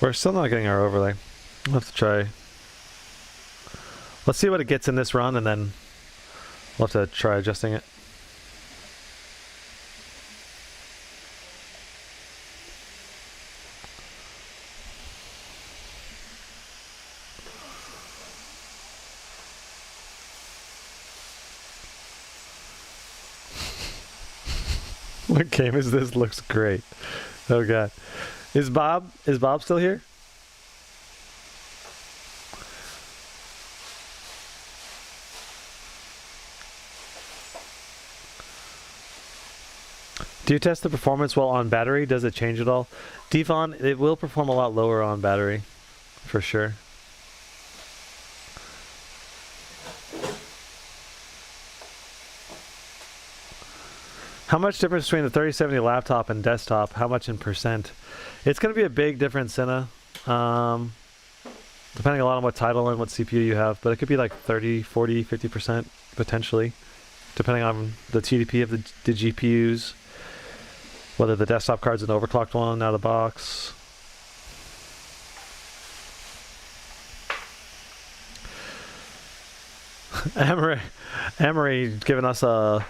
We're still not getting our overlay. We'll have to try. Let's see what it gets in this run, and then we'll have to try adjusting it. What game is this? Looks great. Oh god. Is Bob still here? Do you test the performance while on battery? Does it change at all? Devon, it will perform a lot lower on battery, for sure. How much difference between the 3070 laptop and desktop? How much in percent? It's going to be a big difference, Cinna. Depending a lot on what title and what CPU you have, but it could be like 30, 40, 50% potentially, depending on the TDP of the GPUs, whether the desktop card's an overclocked one out of the box. Emery giving us a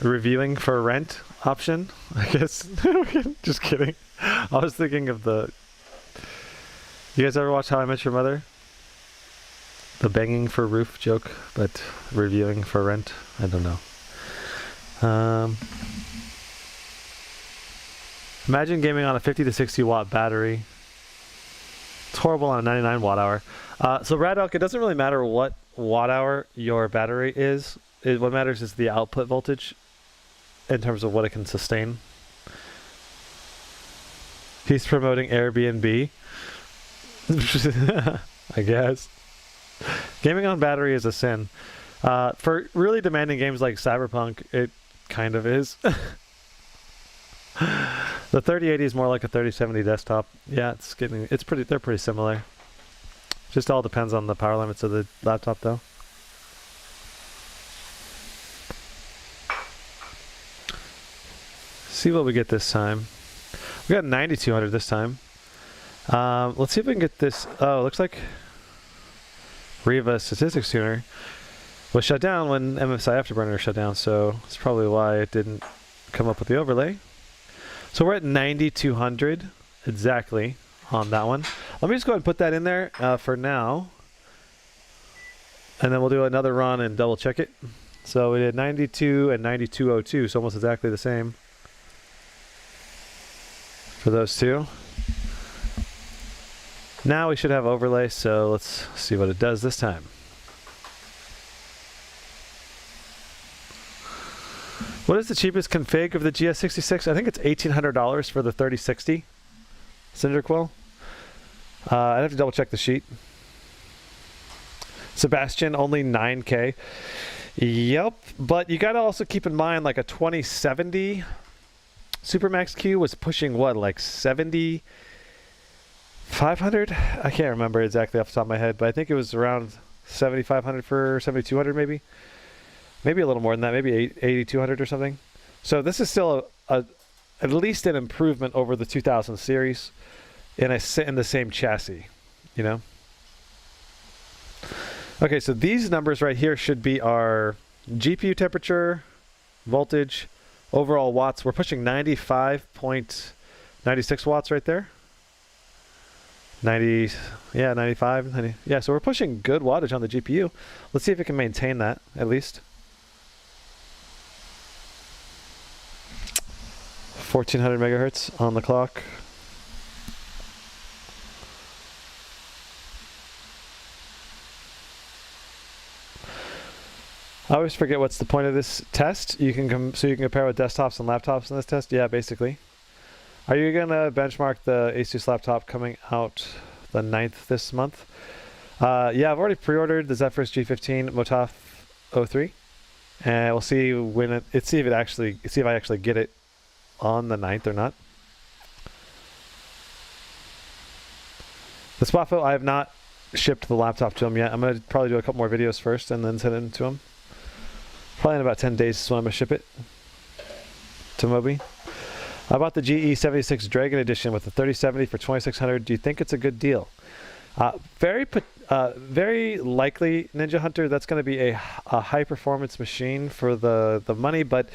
reviewing for rent option, I guess. Just kidding. I was thinking of the... You guys ever watch How I Met Your Mother? The banging for roof joke, but reviewing for rent? I don't know. Imagine gaming on a 50 to 60 watt battery. It's horrible on a 99 watt hour. So Rad Elk, it doesn't really matter what watt hour your battery is. What matters is the output voltage in terms of what it can sustain. He's promoting Airbnb. I guess. Gaming on battery is a sin. For really demanding games like Cyberpunk, it kind of is. The 3080 is more like a 3070 desktop. Yeah, they're pretty similar. Just all depends on the power limits of the laptop though. See what we get this time. We got 9200 this time. Let's see if we can get this. Oh, it looks like Riva Statistics Tuner was shut down when MSI Afterburner shut down, so that's probably why it didn't come up with the overlay. So we're at 9200 exactly on that one. Let me just go ahead and put that in there for now, and then we'll do another run and double check it. So we did 92 and 9202, so almost exactly the same for those two. Now we should have overlay, so let's see what it does this time. What is the cheapest config of the GS66? I think it's $1,800 for the 3060 Cinder Quill. I'd have to double check the sheet. Sebastian, only 9K. Yep, but you got to also keep in mind like a 2070 Supermax Q was pushing what, like 7,500? I can't remember exactly off the top of my head, but I think it was around 7,500 for 7,200 maybe. Maybe a little more than that, maybe 8,200 or something. So this is still at least an improvement over the 2000 series in the same chassis, you know? Okay, so these numbers right here should be our GPU temperature, voltage, overall watts. We're pushing 95.96 watts right there. 90, yeah, 95, 90. Yeah, so we're pushing good wattage on the GPU. Let's see if it can maintain that at least. 1400 megahertz on the clock. I always forget what's the point of this test. So you can compare with desktops and laptops in this test. Yeah, basically. Are you gonna benchmark the Asus laptop coming out the 9th this month? Yeah, I've already pre-ordered the Zephyrus G15 Motaf 03, and we'll see when see if I actually get it on the 9th or not. The Spotfo, I have not shipped the laptop to him yet. I'm gonna probably do a couple more videos first and then send it to him. Probably in about 10 days is when I'm gonna ship it to Moby. I bought the GE76 Dragon Edition with the 3070 for $2,600. Do you think it's a good deal? Very likely, Ninja Hunter. That's going to be a high performance machine for the money, but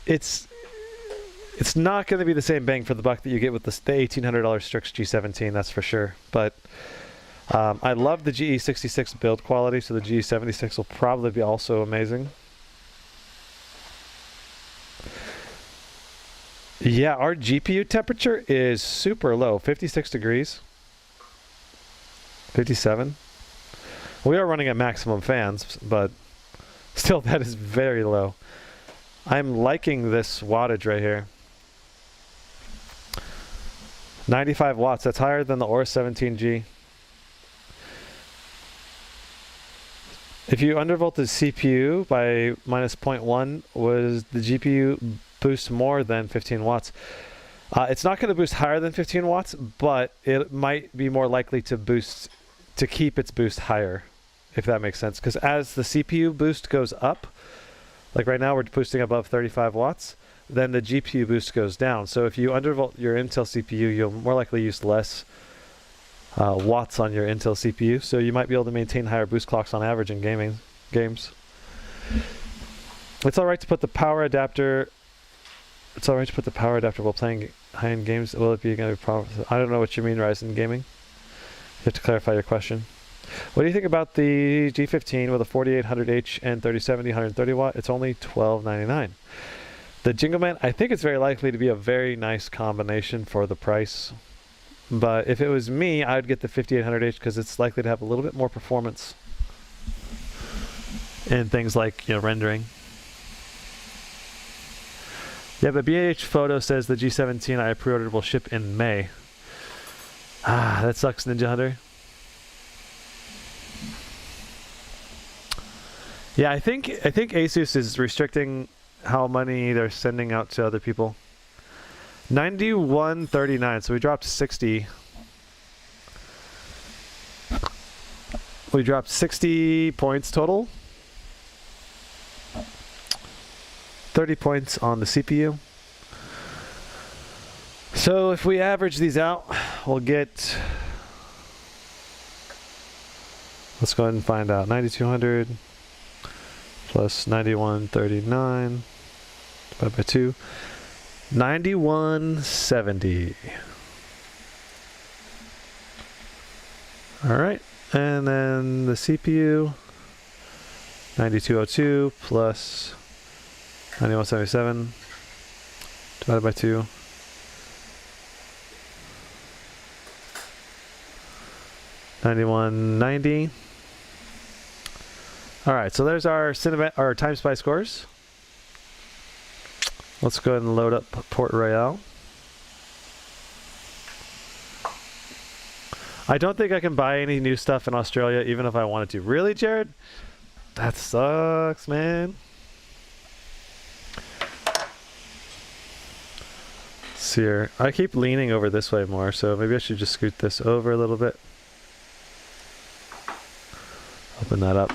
it's not going to be the same bang for the buck that you get with the $1,800 Strix G17. That's for sure. But I love the GE66 build quality, so the GE76 will probably be also amazing. Yeah, our GPU temperature is super low, 56 degrees. 57. We are running at maximum fans, but still that is very low. I'm liking this wattage right here. 95 watts, that's higher than the Aura 17G. If you undervolt the CPU by minus 0.1, was the GPU boost more than 15 watts? It's not going to boost higher than 15 watts, but it might be more likely to boost, to keep its boost higher, if that makes sense. Because as the CPU boost goes up, like right now we're boosting above 35 watts, then the GPU boost goes down. So if you undervolt your Intel CPU, you'll more likely use less watts on your Intel CPU. So you might be able to maintain higher boost clocks on average in games. It's alright to put the power adapter. It's alright to put the power adapter while playing high-end games. Will it be going to be a problem? I don't know what you mean, Ryzen Gaming. You have to clarify your question. What do you think about the G15 with a 4800H and 3070 130 watt? It's only $12.99. The Jingleman, I think it's very likely to be a very nice combination for the price. But if it was me, I would get the 5800H because it's likely to have a little bit more performance in things like, you know, rendering. Yeah, but BH Photo says the G17 I pre-ordered will ship in May. Ah, that sucks, Ninja Hunter. Yeah, I think Asus is restricting how money they're sending out to other people. 91.39, so we dropped 60. We dropped 60 points total. 30 points on the CPU. So if we average these out, we'll get, let's go ahead and find out, 9200 plus 9139 divided by 2, 9170. All right, and then the CPU, 9202 plus 9177 divided by 2. $91.90. All right, so there's our Timespy scores. Let's go ahead and load up Port Royale. I don't think I can buy any new stuff in Australia, even if I wanted to. Really, Jared? That sucks, man. Let's see here. I keep leaning over this way more, so maybe I should just scoot this over a little bit. Open that up.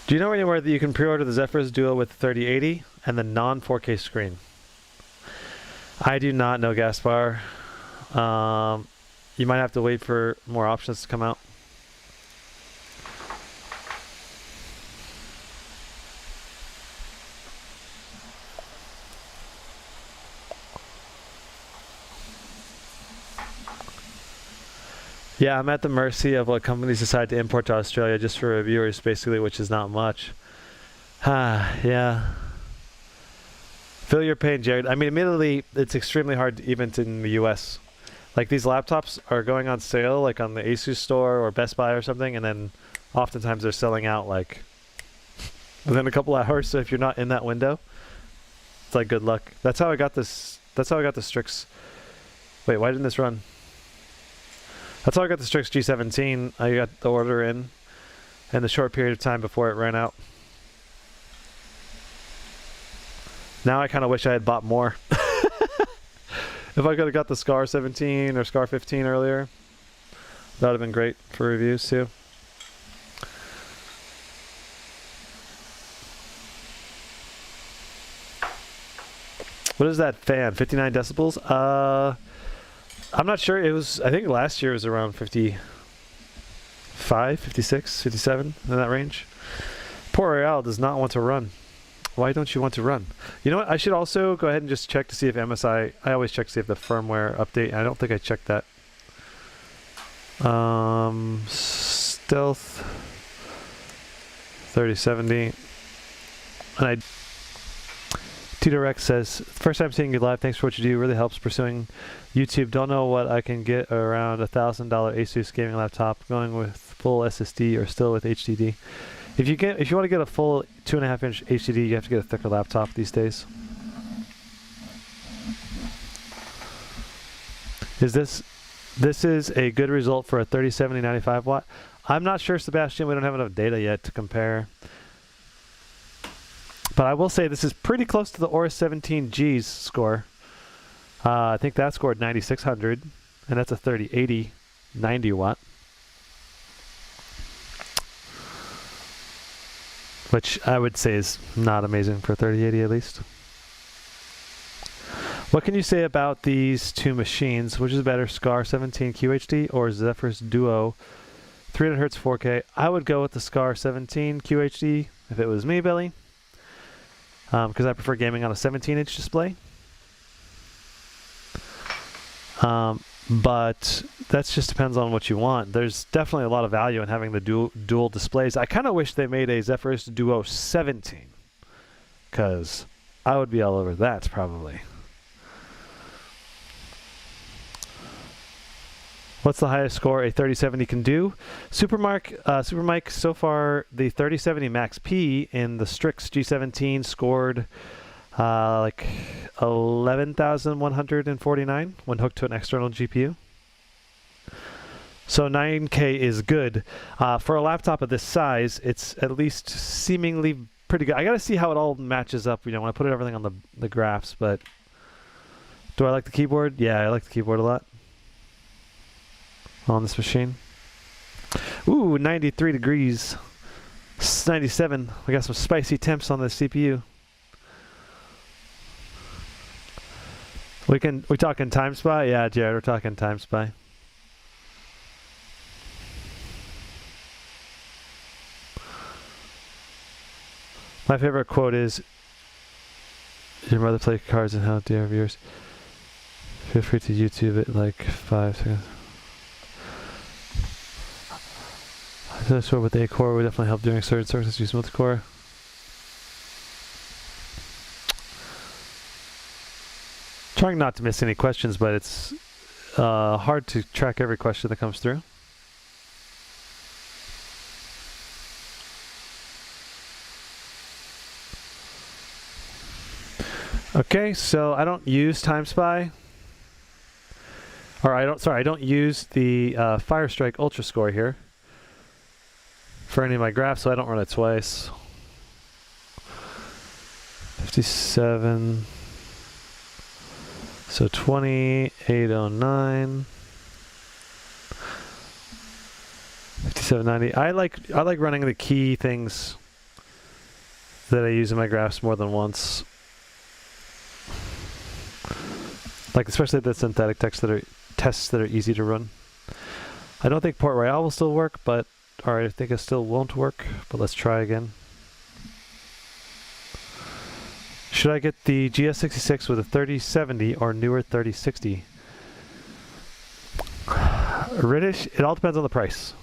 Do you know anywhere that you can pre-order the Zephyrus Duo with 3080 and the non-4K screen? I do not know, Gaspar. You might have to wait for more options to come out. Yeah, I'm at the mercy of what companies decide to import to Australia just for reviewers, basically, which is not much. Yeah. Feel your pain, Jared. I mean, admittedly, it's extremely hard even in the US. Like, these laptops are going on sale, like on the Asus store or Best Buy or something, and then oftentimes they're selling out, like, within a couple hours. So if you're not in that window, it's like good luck. That's how I got this. That's how I got the Strix. Wait, why didn't this run? That's how I got the Strix G17. I got the order in the short period of time before it ran out. Now I kind of wish I had bought more. If I could have got the Scar 17 or Scar 15 earlier, that would have been great for reviews too. What is that fan? 59 decibels? I'm not sure. It was, I think last year was around 55, 56, 57, in that range. Poor Royale does not want to run. Why don't you want to run? You know what? I should also go ahead and just check to see if MSI... I always check to see if the firmware update... I don't think I checked that. Stealth 3070. And Tito Rex says, first time seeing you live. Thanks for what you do. Really helps pursuing YouTube. Don't know what I can get around $1,000 Asus gaming laptop. Going with full SSD or still with HDD. If you want to get a full 2.5-inch HDD, you have to get a thicker laptop these days. This is a good result for a 3070 95 watt. I'm not sure, Sebastian. We don't have enough data yet to compare. But I will say this is pretty close to the Aura 17G's score. I think that scored 9600, and that's a 3080 90 watt. Which I would say is not amazing for 3080 at least. What can you say about these two machines? Which is better, Scar 17 QHD or Zephyrus Duo 300 Hz 4K? I would go with the Scar 17 QHD if it was me, Billy. Because I prefer gaming on a 17-inch display. But that just depends on what you want. There's definitely a lot of value in having the dual displays. I kind of wish they made a Zephyrus Duo 17, because I would be all over that probably. What's the highest score a 3070 can do? Super Mike, so far the 3070 Max P in the Strix G17 scored like 11,149 when hooked to an external GPU. So 9K is good. For a laptop of this size, it's at least seemingly pretty good. I gotta see how it all matches up, you know, when I put everything on the graphs, but do I like the keyboard? Yeah, I like the keyboard a lot on this machine. Ooh, 93 degrees. 97. We got some spicy temps on the CPU. We talking Timespy? Yeah, Jared, we're talking Timespy. My favorite quote is, your mother played cards and how dare viewers. Feel free to YouTube it like 5 seconds. I swear with the A-core would definitely help during certain circumstances with the core. Trying not to miss any questions, but it's hard to track every question that comes through. Okay, so I don't use Timespy, or I don't use the Firestrike Ultra Score here for any of my graphs, so I don't run it twice. 57. So 2809, 5790. I like running the key things that I use in my graphs more than once. Like especially the synthetic tests that are easy to run. I don't think Port Royale will still work, or I think it still won't work, but let's try again. Should I get the GS66 with a 3070 or newer 3060? British, it all depends on the price.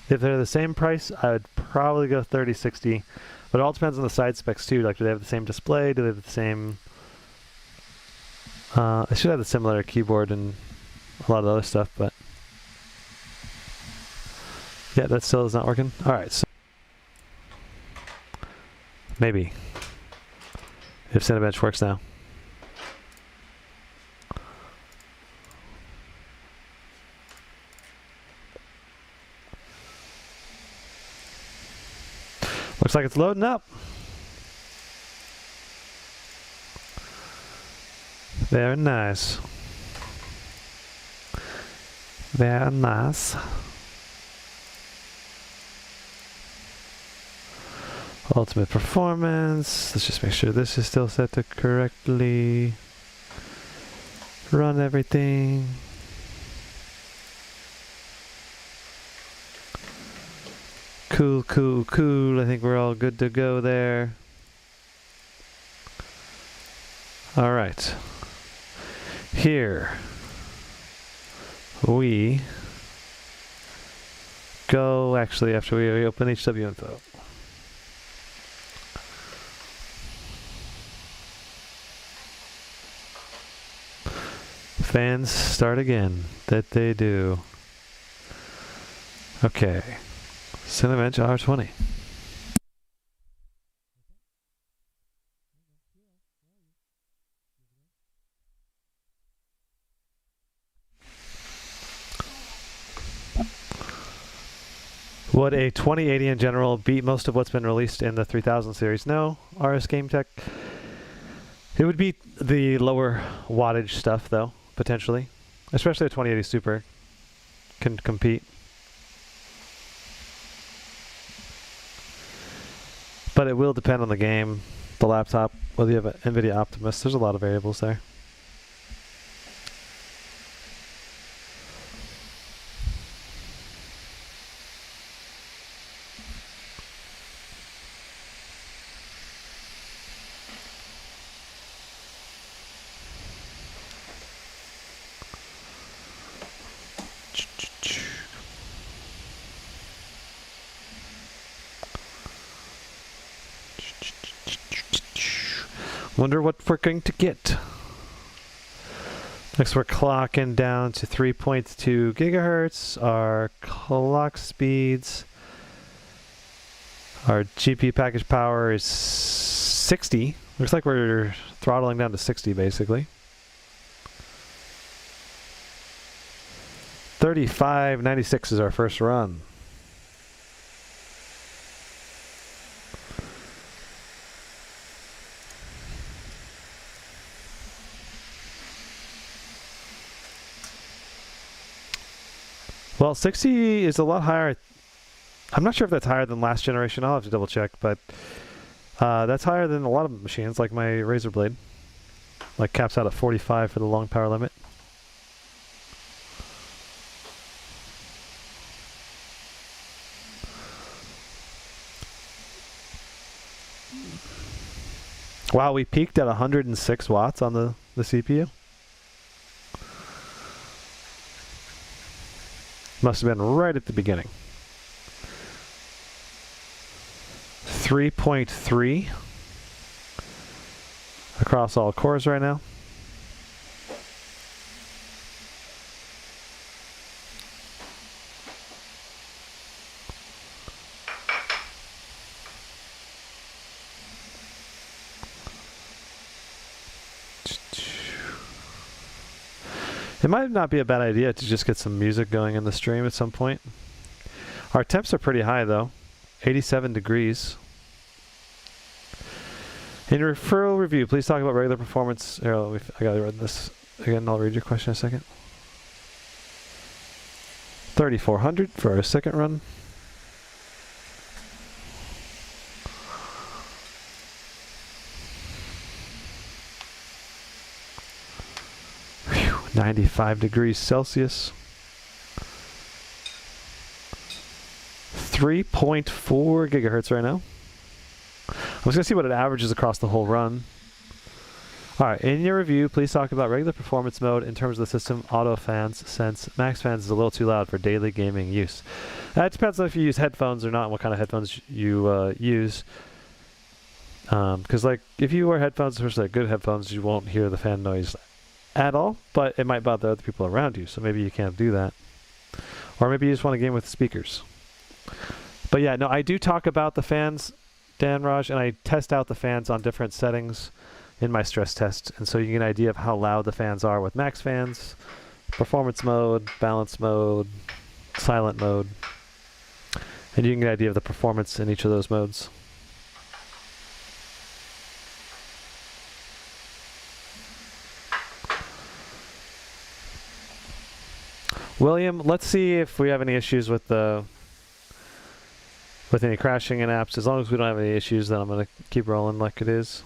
If they're the same price, I would probably go 3060, but it all depends on the side specs too. Like, do they have the same display? Do they have the same... I should have the similar keyboard and a lot of other stuff, but... yeah, that still is not working. Alright, so... maybe. If Cinebench works now. Looks like it's loading up. Very nice. Very nice. Ultimate performance. Let's just make sure this is still set to correctly. Run everything. Cool, cool, cool. I think we're all good to go there. All right. Here we go, actually, after we open HW info. Fans start again. That they do. Okay. Cinebench R20. Would a 2080 in general beat most of what's been released in the 3000 series? No. RS Game Tech. It would beat the lower wattage stuff, though, potentially. Especially a 2080 Super can compete. But it will depend on the game, the laptop, whether you have an NVIDIA Optimus. There's a lot of variables there. Wonder what we're going to get. Next, we're clocking down to 3.2 gigahertz. Our clock speeds. Our GPU package power is 60. Looks like we're throttling down to 60 basically. 3596 is our first run. Well, 60 is a lot higher. I'm not sure if that's higher than last generation. I'll have to double check, but that's higher than a lot of machines, like my Razer Blade. Like caps out at 45 for the long power limit. Wow, we peaked at 106 watts on the CPU. Must have been right at the beginning. 3.3 across all cores right now. It might not be a bad idea to just get some music going in the stream at some point. Our temps are pretty high though, 87 degrees. In your referral review, please talk about regular performance. Here, I gotta read this again. I'll read your question in a second. 3400 for our second run. Whew, 95 degrees Celsius. 3.4 gigahertz right now. I'm just going to see what it averages across the whole run. Alright, in your review, please talk about regular performance mode in terms of the system, auto fans, since max fans is a little too loud for daily gaming use. It depends on if you use headphones or not and what kind of headphones you use. Because like, if you wear headphones, especially like good headphones, you won't hear the fan noise at all, but it might bother other people around you, so maybe you can't do that. Or maybe you just want to game with speakers. But yeah, no, I do talk about the fans, Dan Raj, and I test out the fans on different settings in my stress test, and so you get an idea of how loud the fans are with max fans, performance mode, balance mode, silent mode, and you can get an idea of the performance in each of those modes. William, let's see if we have any issues with any crashing in apps. As long as we don't have any issues, then I'm going to keep rolling like it is.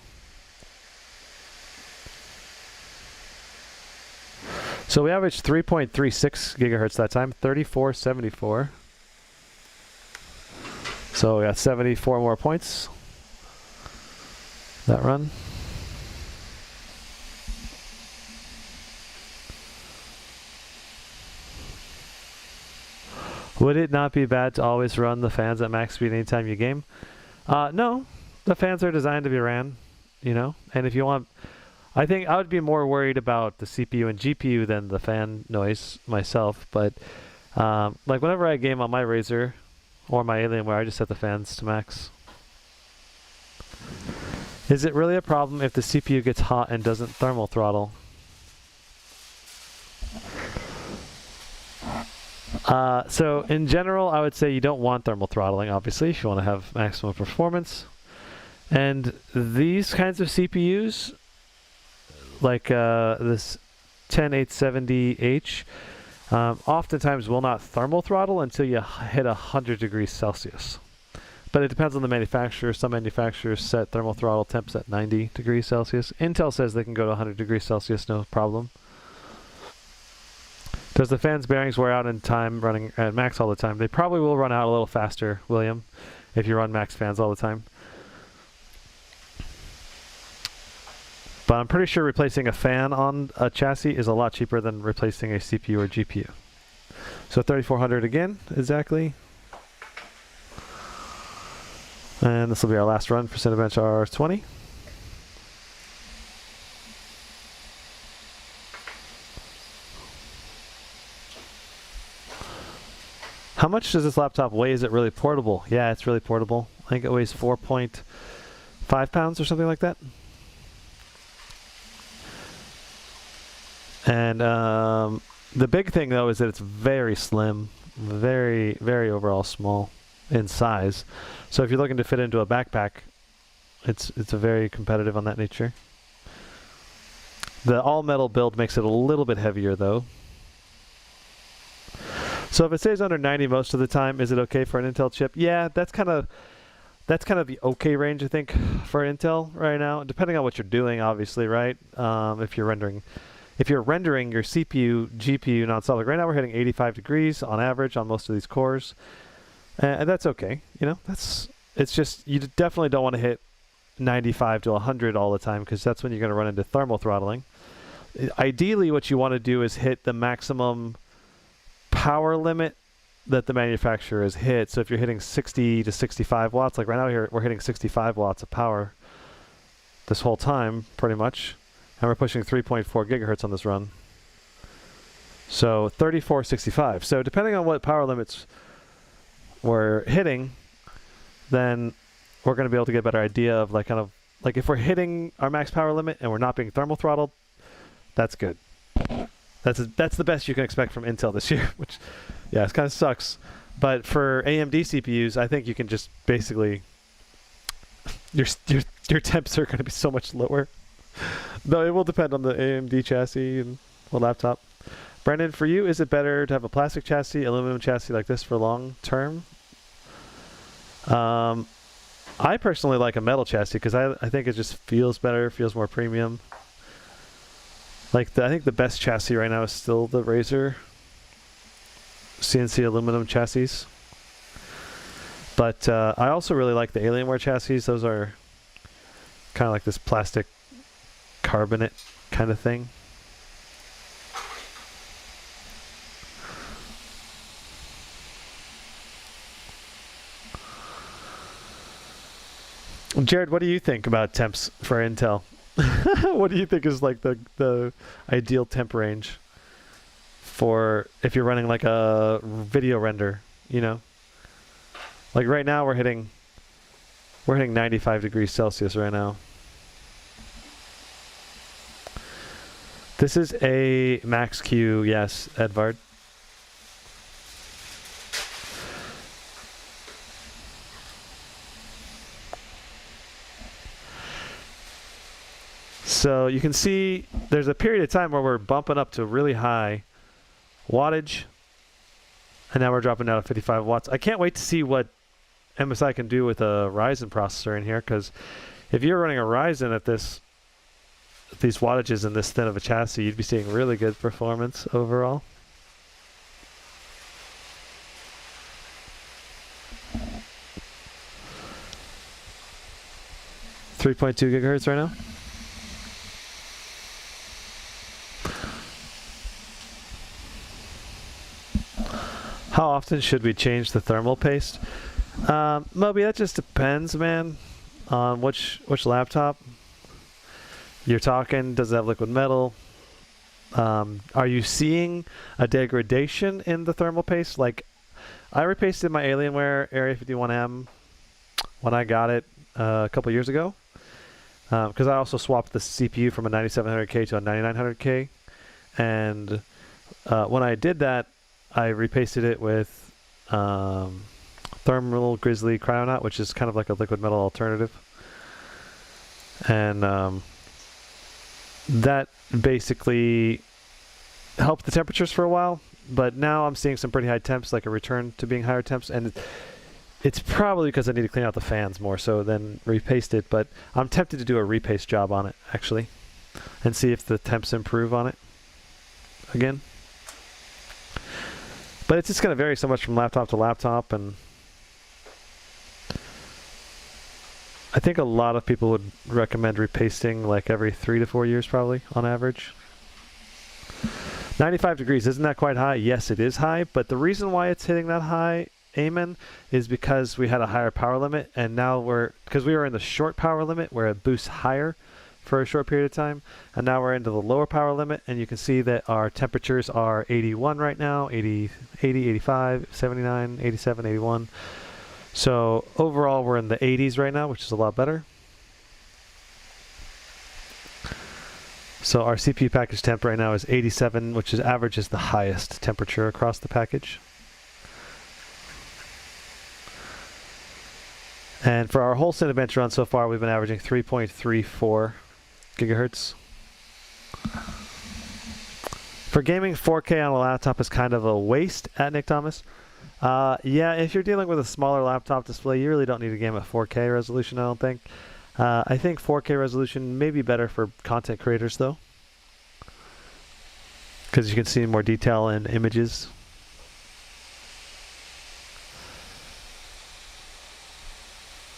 So we averaged 3.36 gigahertz that time, 3474. So we got 74 more points that run. Would it not be bad to always run the fans at max speed anytime you game? No, the fans are designed to be ran, you know, and if you want, I think I would be more worried about the CPU and GPU than the fan noise myself, but like whenever I game on my Razer or my Alienware, I just set the fans to max. Is it really a problem if the CPU gets hot and doesn't thermal throttle? So in general, I would say you don't want thermal throttling, obviously, if you want to have maximum performance. And these kinds of CPUs, like this 10870H, oftentimes will not thermal throttle until you hit 100 degrees Celsius. But it depends on the manufacturer. Some manufacturers set thermal throttle temps at 90 degrees Celsius. Intel says they can go to 100 degrees Celsius, no problem. Does the fan's bearings wear out in time running at max all the time? They probably will run out a little faster, William, if you run max fans all the time. But I'm pretty sure replacing a fan on a chassis is a lot cheaper than replacing a CPU or GPU. So 3400 again, exactly. And this will be our last run for Cinebench R20. How much does this laptop weigh? Is it really portable? Yeah, it's really portable. I think it weighs 4.5 pounds or something like that. And the big thing though is that it's very slim, very, very overall small in size. So if you're looking to fit into a backpack, it's a very competitive on that nature. The all metal build makes it a little bit heavier though. So if it stays under 90 most of the time, is it okay for an Intel chip? Yeah, that's kind of the okay range, I think, for Intel right now, depending on what you're doing, obviously, right? If you're rendering your CPU, GPU non-stop, right now we're hitting 85 degrees on average on most of these cores, and that's okay. You know, it's just you definitely don't want to hit 95 to 100 all the time because that's when you're going to run into thermal throttling. Ideally, what you want to do is hit the maximum power limit that the manufacturer has hit. So if you're hitting 60 to 65 watts, like right now here, we're hitting 65 watts of power this whole time, pretty much. And we're pushing 3.4 gigahertz on this run. So 3465. So depending on what power limits we're hitting, then we're going to be able to get a better idea of like if we're hitting our max power limit and we're not being thermal throttled, that's good. That's the best you can expect from Intel this year, which, yeah, it kind of sucks. But for AMD CPUs, I think you can just basically your temps are going to be so much lower. Though it will depend on the AMD chassis and the laptop. Brandon, for you, is it better to have a plastic chassis, aluminum chassis like this for long term? I personally like a metal chassis because I think it just feels better, feels more premium. Like I think the best chassis right now is still the Razer CNC aluminum chassis. But I also really like the Alienware chassis. Those are kind of like this plastic carbonate kind of thing. Jared, what do you think about temps for Intel? What do you think is like the ideal temp range for if you're running like a video render, you know? Like right now we're hitting 95 degrees Celsius right now. This is a Max Q, yes, Edvard. So you can see there's a period of time where we're bumping up to really high wattage, and now we're dropping down to 55 watts. I can't wait to see what MSI can do with a Ryzen processor in here, because if you're running a Ryzen at this these wattages in this thin of a chassis, you'd be seeing really good performance overall. .2 gigahertz right now. How often should we change the thermal paste? Moby, that just depends, man, on which laptop you're talking. Does it have liquid metal? Are you seeing a degradation in the thermal paste? Like, I repasted my Alienware Area 51M when I got it a couple years ago, because I also swapped the CPU from a 9700K to a 9900K, and when I did that, I repasted it with Thermal Grizzly Cryonaut, which is kind of like a liquid metal alternative, and that basically helped the temperatures for a while, but now I'm seeing some pretty high temps, like a return to being higher temps, and it's probably because I need to clean out the fans more so than repaste it, but I'm tempted to do a repaste job on it, actually, and see if the temps improve on it again. But it's just going to vary so much from laptop to laptop, and I think a lot of people would recommend repasting like every 3 to 4 years probably, on average. 95 degrees, isn't that quite high? Yes, it is high, but the reason why it's hitting that high, Amen, is because we had a higher power limit, and now because we were in the short power limit where it boosts higher for a short period of time, and now we're into the lower power limit, and you can see that our temperatures are 81 right now, 80, 85, 79, 87, 81. So overall we're in the 80s right now, which is a lot better. So our CPU package temp right now is 87, which is average is the highest temperature across the package. And for our whole Cinebench run so far, we've been averaging 3.34 gigahertz. For gaming, 4K on a laptop is kind of a waste at Nick Thomas. Yeah, if you're dealing with a smaller laptop display, you really don't need to game at 4K resolution, I don't think. I think 4K resolution may be better for content creators, though, because you can see more detail in images.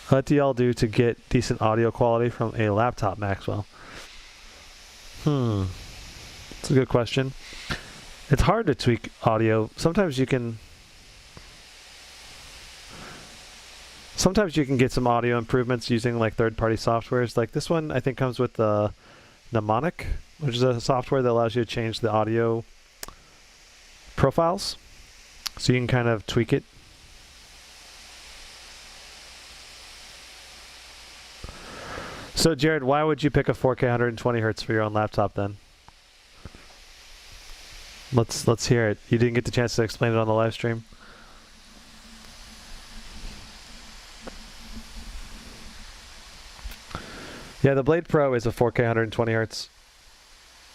What do y'all do to get decent audio quality from a laptop, Maxwell? That's a good question. It's hard to tweak audio. Sometimes you can get some audio improvements using like third-party softwares. Like this one, I think comes with the Mnemonic, which is a software that allows you to change the audio profiles, so you can kind of tweak it. So Jared, why would you pick a 4K 120 hertz for your own laptop then? Let's hear it. You didn't get the chance to explain it on the live stream. Yeah, the Blade Pro is a 4K 120 hertz.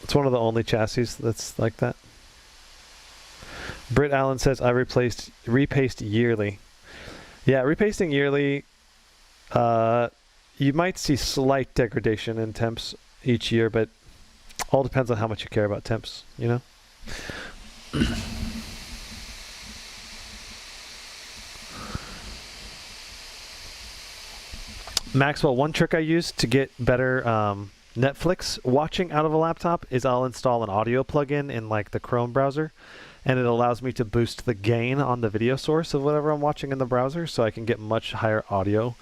It's one of the only chassis that's like that. Britt Allen says, I repaste yearly. Yeah, repasting yearly, you might see slight degradation in temps each year, but all depends on how much you care about temps, you know? Maxwell, one trick I use to get better Netflix watching out of a laptop is I'll install an audio plugin in like the Chrome browser, and it allows me to boost the gain on the video source of whatever I'm watching in the browser, so I can get much higher audio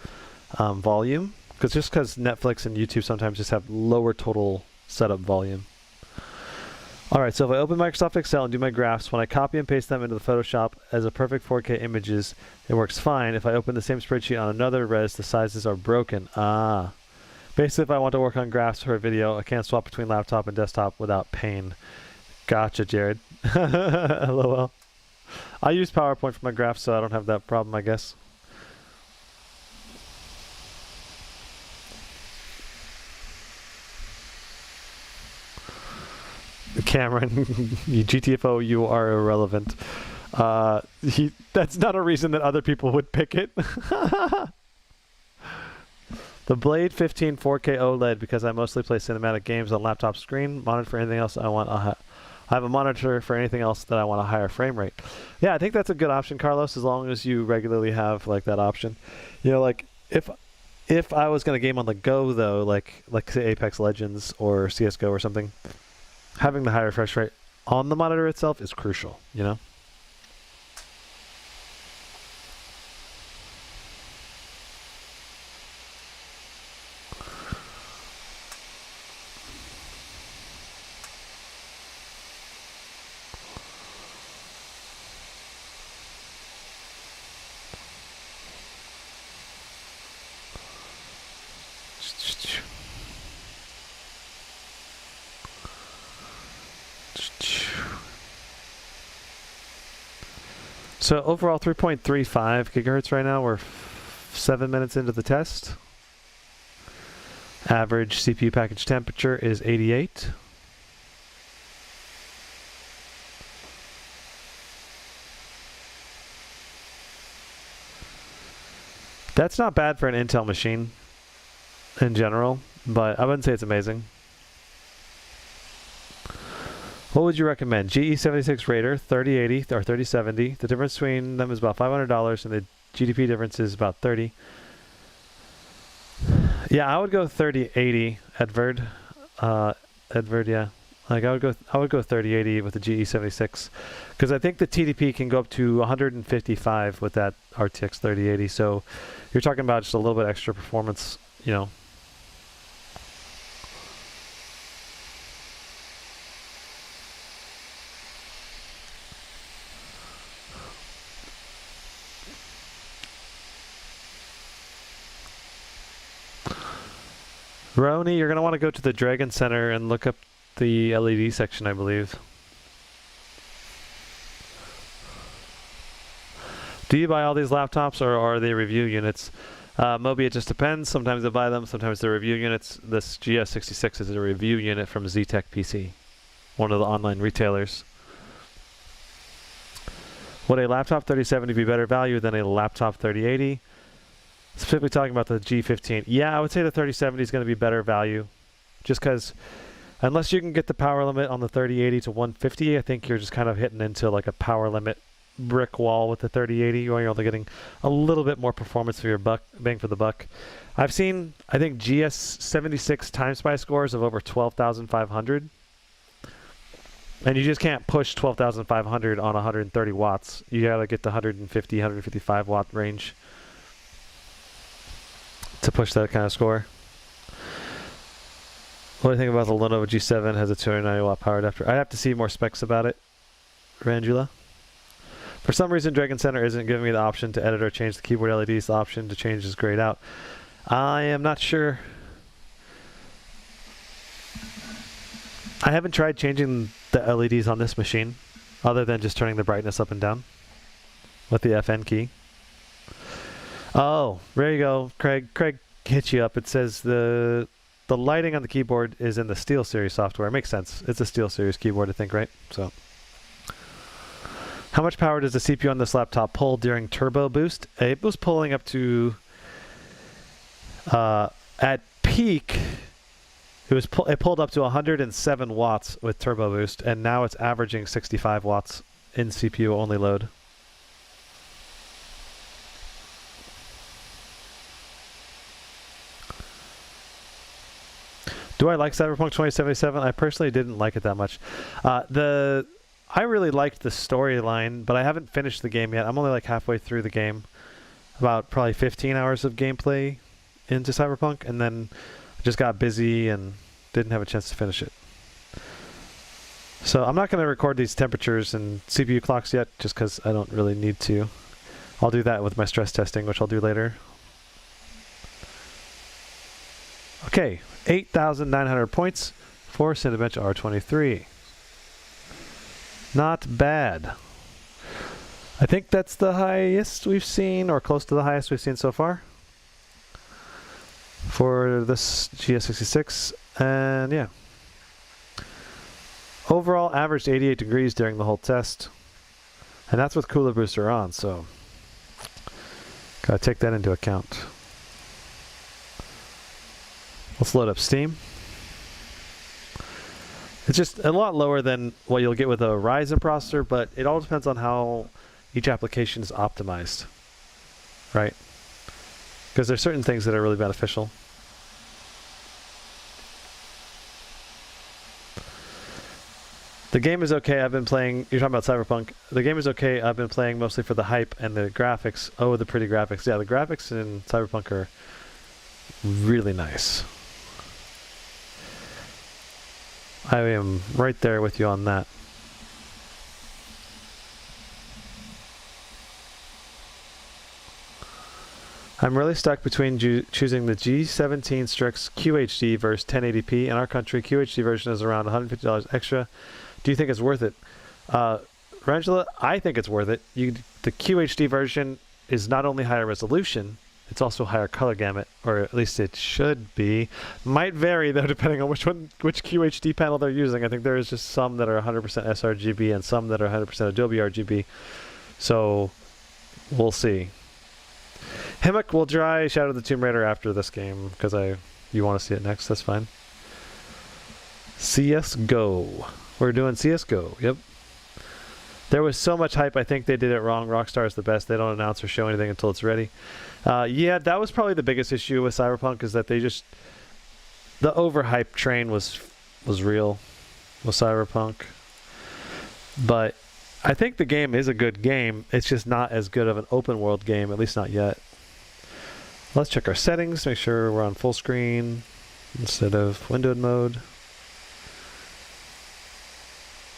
volume. Because Netflix and YouTube sometimes just have lower total setup volume. Alright, so if I open Microsoft Excel and do my graphs, when I copy and paste them into the Photoshop as a perfect 4K images, it works fine. If I open the same spreadsheet on another res, the sizes are broken. Basically, if I want to work on graphs for a video, I can't swap between laptop and desktop without pain. Gotcha, Jared. LOL. I use PowerPoint for my graphs, so I don't have that problem, I guess. Cameron, you GTFO, you are irrelevant. That's not a reason that other people would pick it. The Blade 15 4K OLED because I mostly play cinematic games on laptop screen. Monitor for anything else I want. I have a monitor for anything else that I want a higher frame rate. Yeah, I think that's a good option, Carlos, as long as you regularly have like that option. You know, like if I was going to game on the go though, like say Apex Legends or CS:GO or something, having the higher refresh rate on the monitor itself is crucial, you know? So overall 3.35 gigahertz right now. We're 7 minutes into the test. Average CPU package temperature is 88. That's not bad for an Intel machine in general, but I wouldn't say it's amazing. What would you recommend? GE76 Raider, 3080 or 3070. The difference between them is about $500 and the GDP difference is about 30. Yeah, I would go 3080 Edvard. Edvard, yeah. Like I would go 3080 with the GE76 because I think the TDP can go up to 155 with that RTX 3080. So you're talking about just a little bit extra performance, you know. Roni, you're going to want to go to the Dragon Center and look up the LED section, I believe. Do you buy all these laptops or are they review units? Moby, it just depends. Sometimes I buy them, sometimes they're review units. This GS66 is a review unit from ZTech PC, one of the online retailers. Would a laptop 3070 be better value than a laptop 3080? Specifically talking about the G15. Yeah, I would say the 3070 is going to be better value. Just because, unless you can get the power limit on the 3080 to 150, I think you're just kind of hitting into like a power limit brick wall with the 3080, or you're only getting a little bit more performance for your buck, bang for the buck. I've seen, I think, GS76 Timespy scores of over 12,500. And you just can't push 12,500 on 130 watts. You got to get the 150, 155 watt range to push that kind of score. What do you think about the Lenovo G7 has a 290 watt power adapter? I have to see more specs about it, Rangula. For some reason, Dragon Center isn't giving me the option to edit or change the keyboard LEDs. The option to change is grayed out. I am not sure. I haven't tried changing the LEDs on this machine, other than just turning the brightness up and down with the FN key. Oh, there you go, Craig. Craig hit you up. It says the lighting on the keyboard is in the SteelSeries software. It makes sense. It's a SteelSeries keyboard, I think, right? So, how much power does the CPU on this laptop pull during turbo boost? It was pulling up to at peak. It pulled up to 107 watts with turbo boost, and now it's averaging 65 watts in CPU only load. Do I like Cyberpunk 2077? I personally didn't like it that much. I really liked the storyline, but I haven't finished the game yet. I'm only like halfway through the game. About probably 15 hours of gameplay into Cyberpunk, and then I just got busy and didn't have a chance to finish it. So I'm not going to record these temperatures and CPU clocks yet, just because I don't really need to. I'll do that with my stress testing, which I'll do later. Okay, 8,900 points for Cinebench R20. Not bad. I think that's the highest we've seen, or close to the highest we've seen so far for this GS66. And yeah, overall averaged 88 degrees during the whole test, and that's with cooler booster on, so gotta take that into account. Let's load up Steam. It's just a lot lower than what you'll get with a Ryzen processor, but it all depends on how each application is optimized, right? Because there's certain things that are really beneficial. The game is okay. I've been playing, you're talking about Cyberpunk. The game is okay. I've been playing mostly for the hype and the graphics. Oh, the pretty graphics. Yeah, the graphics in Cyberpunk are really nice. I am right there with you on that. I'm really stuck between choosing the G17 Strix QHD versus 1080p. In our country, QHD version is around $150 extra. Do you think it's worth it? Rangela, I think it's worth it. The QHD version is not only higher resolution, it's also higher color gamut, or at least it should be. Might vary though, depending on which QHD panel they're using. I think there is just some that are 100% sRGB and some that are 100% Adobe RGB. So we'll see. Hemmock will try Shadow of the Tomb Raider after this game because you want to see it next. That's fine. CS:GO. We're doing CS:GO. Yep. There was so much hype. I think they did it wrong. Rockstar is the best. They don't announce or show anything until it's ready. Yeah, that was probably the biggest issue with Cyberpunk, is that the overhype train was real with Cyberpunk. But I think the game is a good game. It's just not as good of an open world game, at least not yet. Let's check our settings, make sure we're on full screen instead of windowed mode.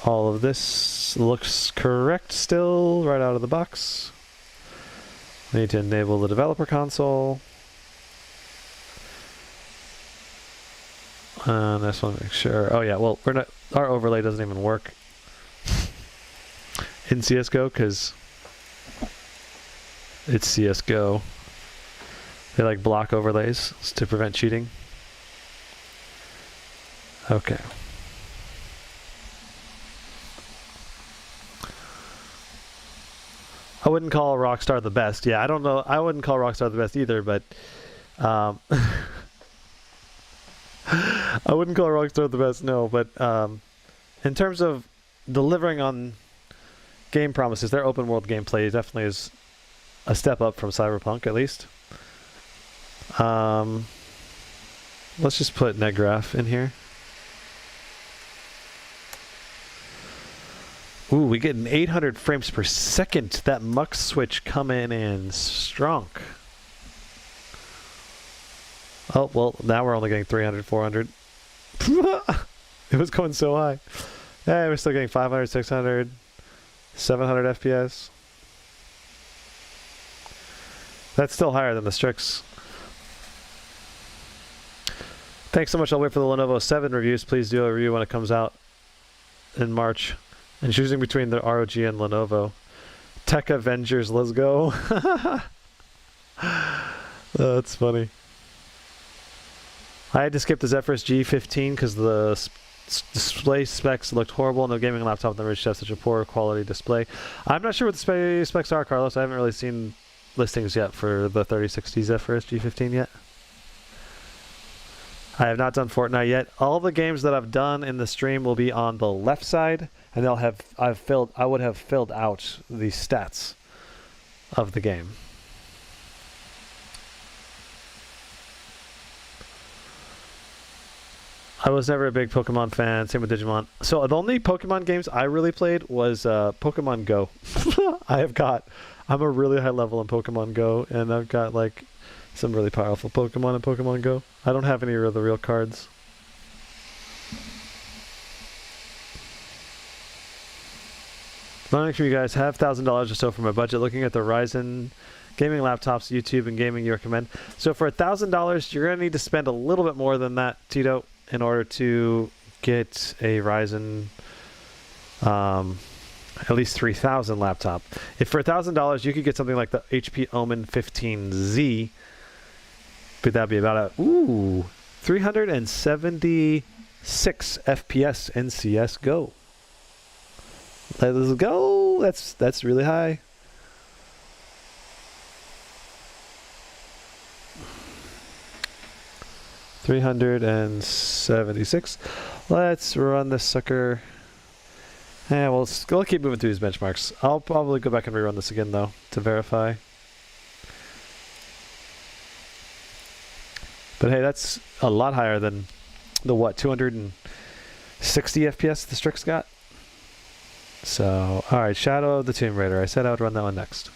All of this looks correct still, right out of the box. We need to enable the developer console. And I just want to make sure. Oh yeah, well, our overlay doesn't even work in CS:GO because it's CS:GO. They like block overlays to prevent cheating. Okay. I wouldn't call Rockstar the best. Yeah, I don't know. I wouldn't call Rockstar the best either, but I wouldn't call Rockstar the best, no. But in terms of delivering on game promises, their open world gameplay definitely is a step up from Cyberpunk, at least. Let's just put NetGraph in here. Ooh, we get an 800 frames per second. That mux switch coming in strong. Oh, well, now we're only getting 300, 400. It was going so high. Hey, we're still getting 500, 600, 700 FPS. That's still higher than the Strix. Thanks so much. I'll wait for the Lenovo 7 reviews. Please do a review when it comes out in March. And choosing between the ROG and Lenovo. Tech Avengers, let's go. That's funny. I had to skip the Zephyrus G15 because the display specs looked horrible. No gaming laptop never should have such a poor quality display. I'm not sure what the specs are, Carlos. I haven't really seen listings yet for the 3060 Zephyrus G15 yet. I have not done Fortnite yet. All the games that I've done in the stream will be on the left side, and I would have filled out the stats of the game. I was never a big Pokemon fan, same with Digimon. So the only Pokemon games I really played was Pokemon Go. I'm a really high level in Pokemon Go, and I've got like some really powerful Pokemon in Pokemon Go. I don't have any of the real cards. Learning from you guys, have $1,000 or so for my budget. Looking at the Ryzen gaming laptops, YouTube, and gaming you recommend. So for $1,000, you're going to need to spend a little bit more than that, Tito, in order to get a Ryzen at least 3000 laptop. If for $1,000 you could get something like the HP Omen 15Z, but that'd be about 376 FPS in CS:GO. Let's go. That's really high. 376. Let's run this sucker. Yeah, we'll keep moving through these benchmarks. I'll probably go back and rerun this again though to verify. But hey, that's a lot higher than the what, 260 FPS the Strix got. So, all right, Shadow of the Tomb Raider. I said I would run that one next.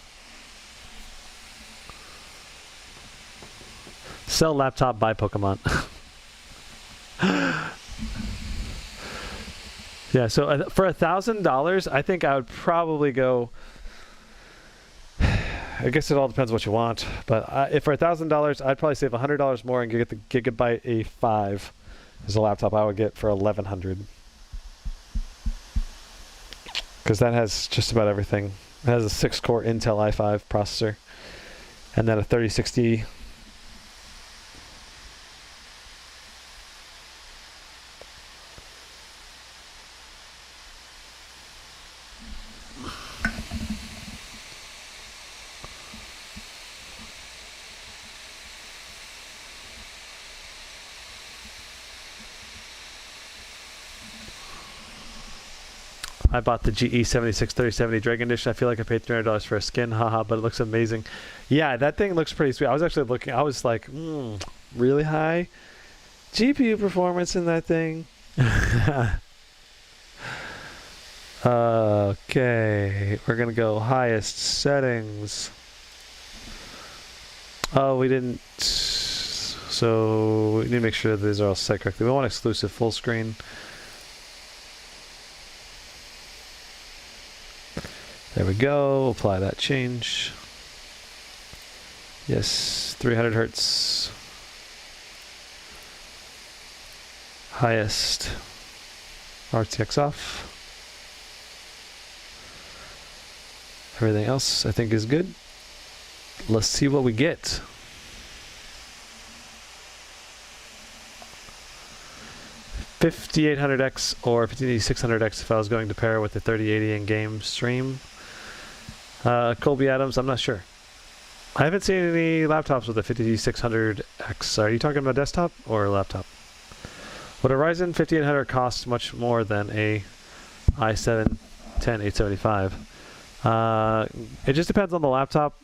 Sell laptop, buy Pokemon. Yeah, so for $1,000, I think I would probably go. I guess it all depends what you want, but if for $1,000, I'd probably save $100 more and get the Gigabyte A5 as a laptop I would get for $1,100. Because that has just about everything. It has a 6-core Intel i5 processor, and then a 3060. I bought the GE76 3070 Dragon Edition. I feel like I paid $300 for a skin, haha, but it looks amazing. Yeah, that thing looks pretty sweet. I was actually looking, I was like, really high GPU performance in that thing. Okay, we're gonna go highest settings. Oh, we didn't, so we need to make sure that these are all set correctly. We want exclusive full screen. There we go, apply that change. Yes, 300 hertz. Highest RTX off. Everything else I think is good. Let's see what we get. $5800X or $5600X if I was going to pair with the 3080 in-game stream. Colby Adams, I'm not sure. I haven't seen any laptops with a 5600X. Are you talking about desktop or laptop? Would a Ryzen 5800 cost much more than a i7 10875? It just depends on the laptop.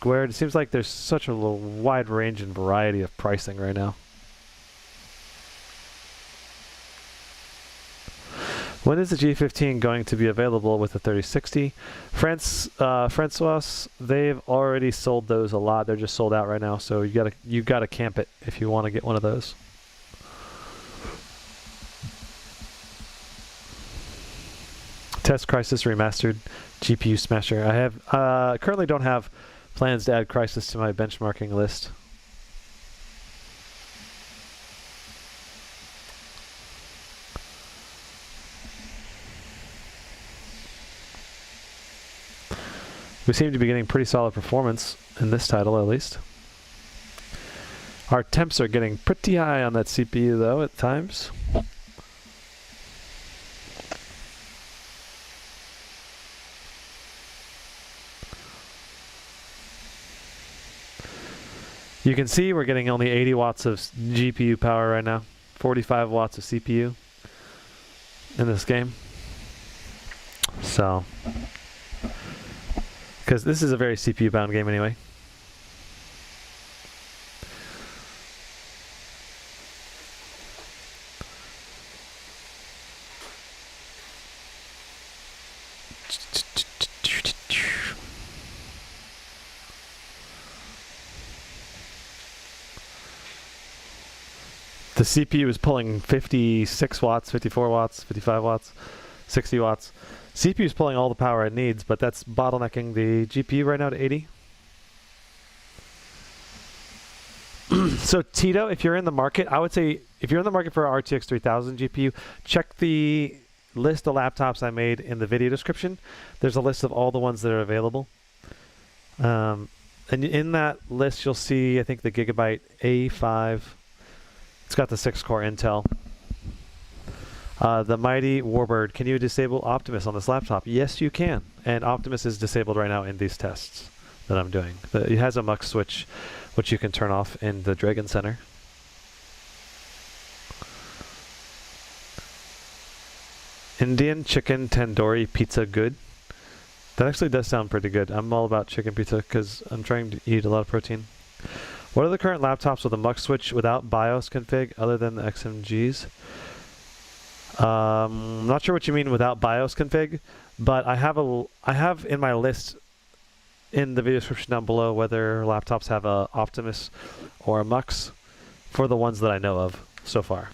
Where it seems like there's such a wide range and variety of pricing right now. When is the G15 going to be available with the 3060? Francois, they've already sold those a lot. They're just sold out right now, so you gotta camp it if you want to get one of those. Test Crisis Remastered GPU Smasher. I have currently don't have plans to add Crisis to my benchmarking list. We seem to be getting pretty solid performance in this title, at least. Our temps are getting pretty high on that CPU, though, at times. You can see we're getting only 80 watts of GPU power right now, 45 watts of CPU in this game. So, because this is a very CPU bound game anyway. The CPU is pulling 56 watts, 54 watts, 55 watts, 60 watts. CPU is pulling all the power it needs, but that's bottlenecking the GPU right now to 80. So Tito, if you're in the market, I would say if you're in the market for an RTX 3000 GPU, check the list of laptops I made in the video description. There's a list of all the ones that are available. And in that list, you'll see, I think, the Gigabyte A5. It's got the 6-core Intel. The mighty Warbird. Can you disable Optimus on this laptop? Yes, you can. And Optimus is disabled right now in these tests that I'm doing. It has a mux switch, which you can turn off in the Dragon Center. Indian chicken tandoori pizza good? That actually does sound pretty good. I'm all about chicken pizza because I'm trying to eat a lot of protein. What are the current laptops with a mux switch without BIOS config other than the XMGs? I'm not sure what you mean without BIOS config, but I have in my list in the video description down below whether laptops have a Optimus or a mux for the ones that I know of so far.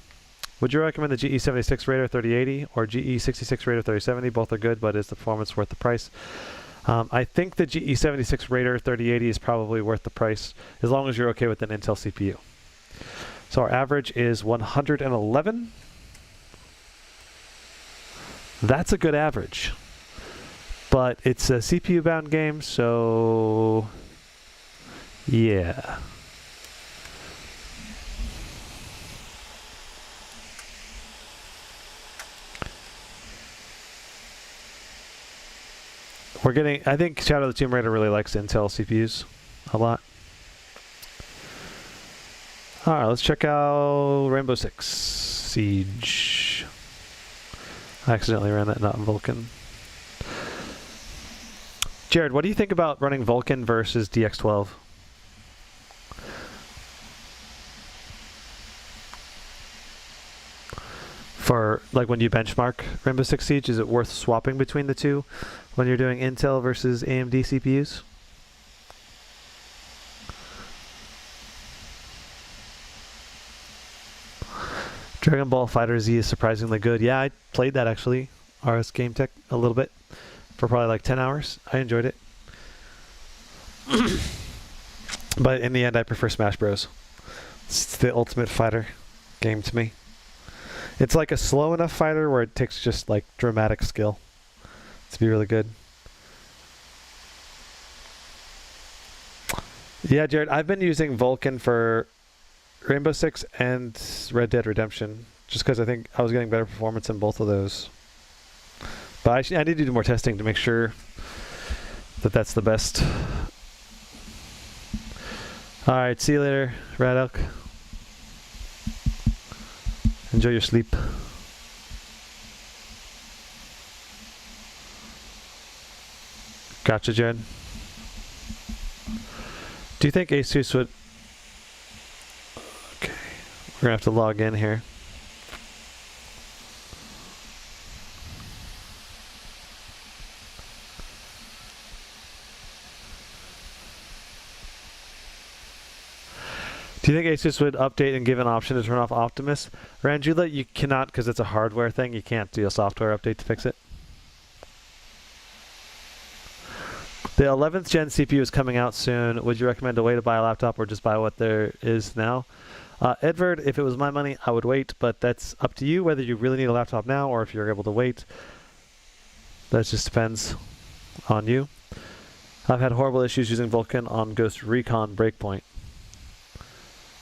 Would you recommend the GE76 Raider 3080 or GE66 Raider 3070? Both are good, but is the performance worth the price? I think the GE76 Raider 3080 is probably worth the price as long as you're okay with an Intel CPU. So our average is 111. That's a good average. But it's a CPU bound game, so yeah. We're getting, I think Shadow of the Tomb Raider really likes Intel CPUs a lot. Alright, let's check out Rainbow Six Siege. I accidentally ran that not in Vulkan. Jared, what do you think about running Vulkan versus DX12? For, like, when you benchmark Rainbow Six Siege, is it worth swapping between the two when you're doing Intel versus AMD CPUs? Dragon Ball FighterZ is surprisingly good. Yeah, I played that actually, RS Game Tech, a little bit, for probably like 10 hours. I enjoyed it. But in the end, I prefer Smash Bros. It's the ultimate fighter game to me. It's like a slow enough fighter where it takes just like dramatic skill to be really good. Yeah, Jared, I've been using Vulkan for Rainbow Six and Red Dead Redemption just because I think I was getting better performance in both of those. But I need to do more testing to make sure that that's the best. Alright, see you later, Rat Elk. Enjoy your sleep. Gotcha, Jared. Do you think Asus would... Okay, we're gonna have to log in here. Do you think Asus would update and give an option to turn off Optimus? Ranjula, you cannot because it's a hardware thing. You can't do a software update to fix it. The 11th gen CPU is coming out soon. Would you recommend a way to buy a laptop or just buy what there is now? Edward, if it was my money, I would wait, but that's up to you whether you really need a laptop now or if you're able to wait. That just depends on you. I've had horrible issues using Vulkan on Ghost Recon Breakpoint.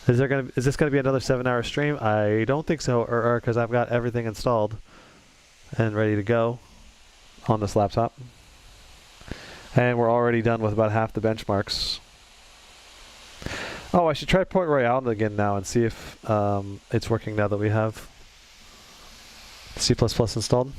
Is this gonna be another 7-hour stream? I don't think so, because I've got everything installed and ready to go on this laptop. And we're already done with about half the benchmarks. Oh, I should try Port Royale again now and see if it's working now that we have C++ installed.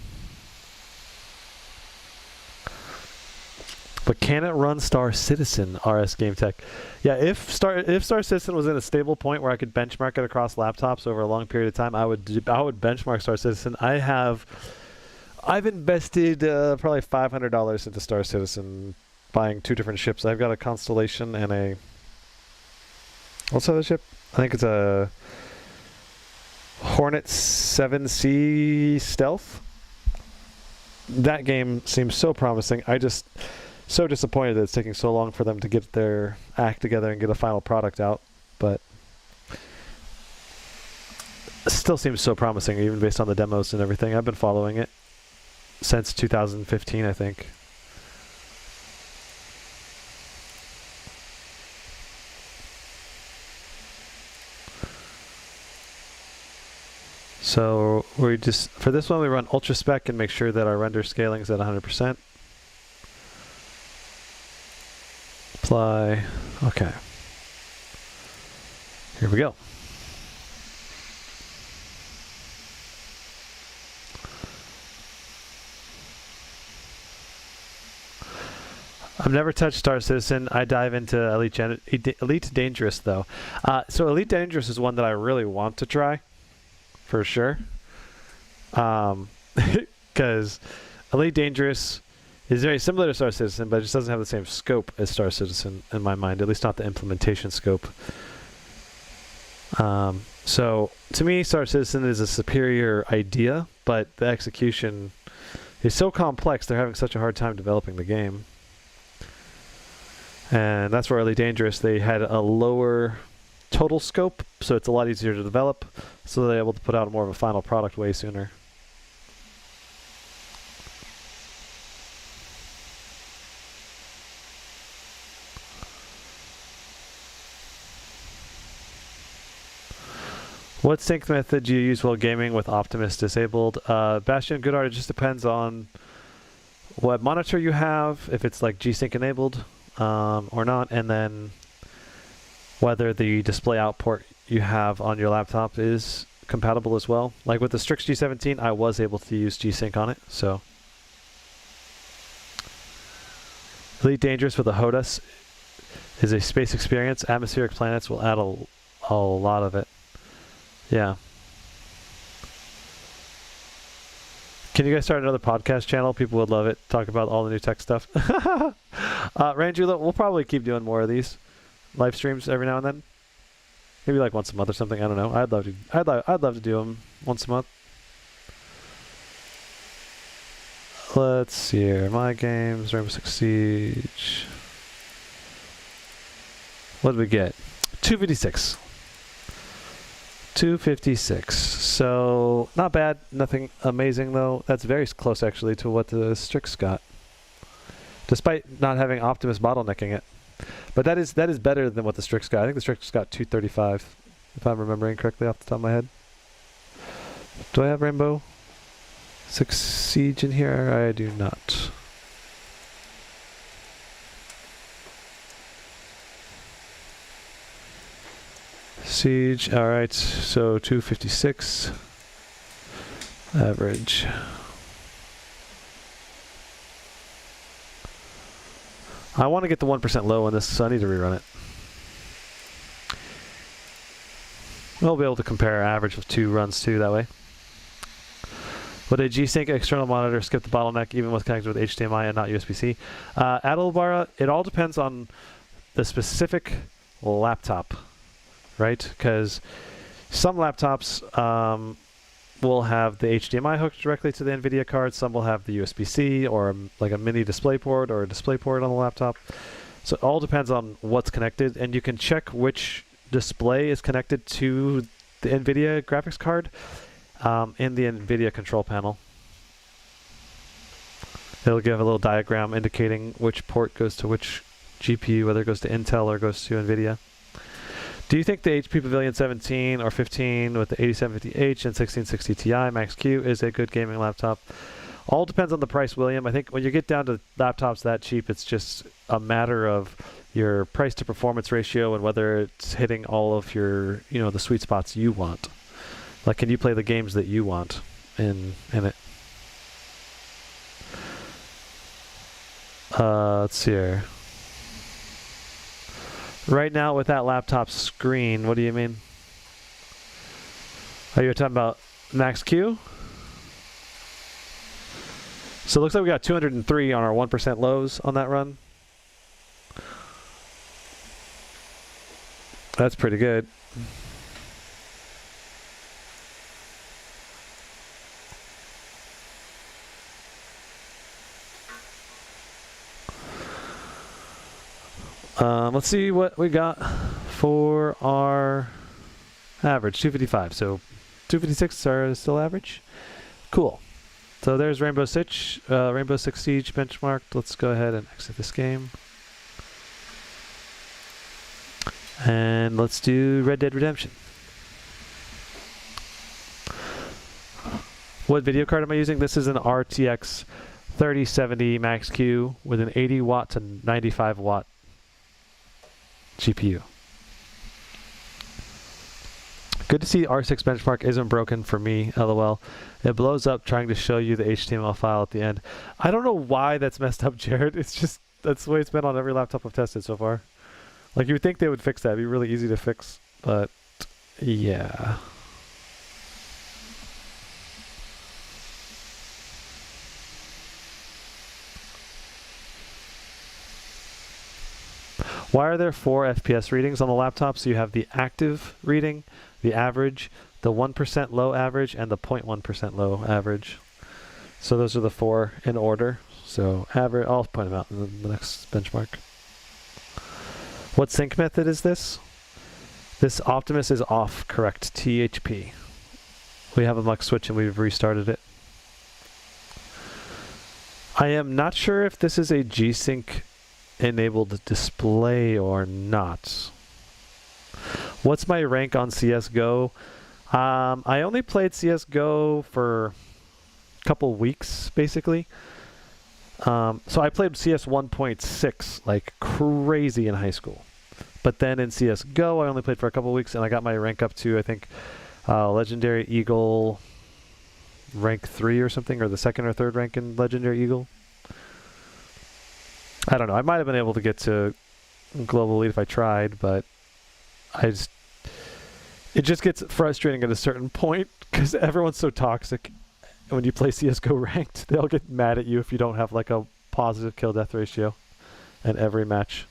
But can it run Star Citizen, RS Game Tech? Yeah, if Star Citizen was in a stable point where I could benchmark it across laptops over a long period of time, I would benchmark Star Citizen. I've invested probably $500 into Star Citizen, buying 2 different ships. I've got a Constellation and a... What's the other ship? I think it's a Hornet 7C Stealth. That game seems so promising. So disappointed that it's taking so long for them to get their act together and get a final product out, but it still seems so promising even based on the demos and everything. I've been following it since 2015, I think. So we just, for this one we run ultra spec and make sure that our render scaling is at 100%. Apply. Okay. Here we go. I've never touched Star Citizen. I dive into Elite Dangerous though. So Elite Dangerous is one that I really want to try, for sure. Because Elite Dangerous is very similar to Star Citizen, but it just doesn't have the same scope as Star Citizen in my mind. At least not the implementation scope. So to me, Star Citizen is a superior idea, but the execution is so complex. They're having such a hard time developing the game. And that's where Elite Dangerous, they had a lower total scope, so it's a lot easier to develop, so they're able to put out more of a final product way sooner. What sync method do you use while gaming with Optimus disabled? Bastion, good art, it just depends on what monitor you have, if it's like G-Sync enabled or not, and then whether the display out port you have on your laptop is compatible as well. Like with the Strix G17, I was able to use G-Sync on it, so. Elite Dangerous with a HOTAS is a space experience. Atmospheric planets will add a lot of it. Yeah. Can you guys start another podcast channel? People would love it. Talk about all the new tech stuff. Ranjula, we'll probably keep doing more of these live streams every now and then. Maybe like once a month or something. I don't know. I'd love to do them once a month. Let's see here. My games, Rainbow Six Siege. What did we get? 256. 256. So not bad. Nothing amazing though. That's very close actually to what the Strix got, despite not having Optimus bottlenecking it. But that is better than what the Strix got. I think the Strix got 235, if I'm remembering correctly off the top of my head. Do I have Rainbow Six Siege in here? I do not. Siege, alright, so 256 average. I want to get the 1% low on this, so I need to rerun it. We'll be able to compare average with 2 runs too that way. Would a G-Sync external monitor skip the bottleneck even with connected with HDMI and not USB-C? Adelbara, it all depends on the specific laptop. Right? Because some laptops will have the HDMI hooked directly to the NVIDIA card. Some will have the USB-C or like a mini DisplayPort or a DisplayPort on the laptop. So it all depends on what's connected, and you can check which display is connected to the NVIDIA graphics card in the NVIDIA control panel. It'll give a little diagram indicating which port goes to which GPU, whether it goes to Intel or goes to NVIDIA. Do you think the HP Pavilion 17 or 15 with the 8750H and 1660 Ti Max Q is a good gaming laptop? All depends on the price, William. I think when you get down to laptops that cheap, it's just a matter of your price to performance ratio and whether it's hitting all of your, the sweet spots you want. Like, can you play the games that you want in it? Let's see here. Right now with that laptop screen, what do you mean? Are you talking about Max Q? So it looks like we got 203 on our 1% lows on that run. That's pretty good. Let's see what we got for our average, 255. So 256 are still average. Cool. So there's Rainbow Six Siege benchmarked. Let's go ahead and exit this game. And let's do Red Dead Redemption. What video card am I using? This is an RTX 3070 Max Q with an 80 watt to 95 watt GPU. Good to see R6 benchmark isn't broken for me, LOL. It blows up trying to show you the HTML file at the end. I don't know why that's messed up, Jared. It's just, that's the way it's been on every laptop I've tested so far. Like, you would think they would fix that. It'd be really easy to fix, but yeah. Why are there 4 FPS readings on the laptop? So you have the active reading, the average, the 1% low average, and the 0.1% low average. So those are the 4 in order. So average, I'll point them out in the next benchmark. What sync method is this? This Optimus is off, correct, THP. We have a mux switch and we've restarted it. I am not sure if this is a G-Sync enabled display or not. What's my rank on CSGO? I only played CSGO for a couple weeks, basically. So I played CS 1.6 like crazy in high school. But then in CSGO, I only played for a couple weeks, and I got my rank up to, I think, Legendary Eagle rank 3 or something, or the 2nd or 3rd rank in Legendary Eagle. I don't know. I might have been able to get to Global Elite if I tried, but it just gets frustrating at a certain point because everyone's so toxic. When you play CSGO ranked, they'll get mad at you if you don't have like a positive kill-death ratio in every match.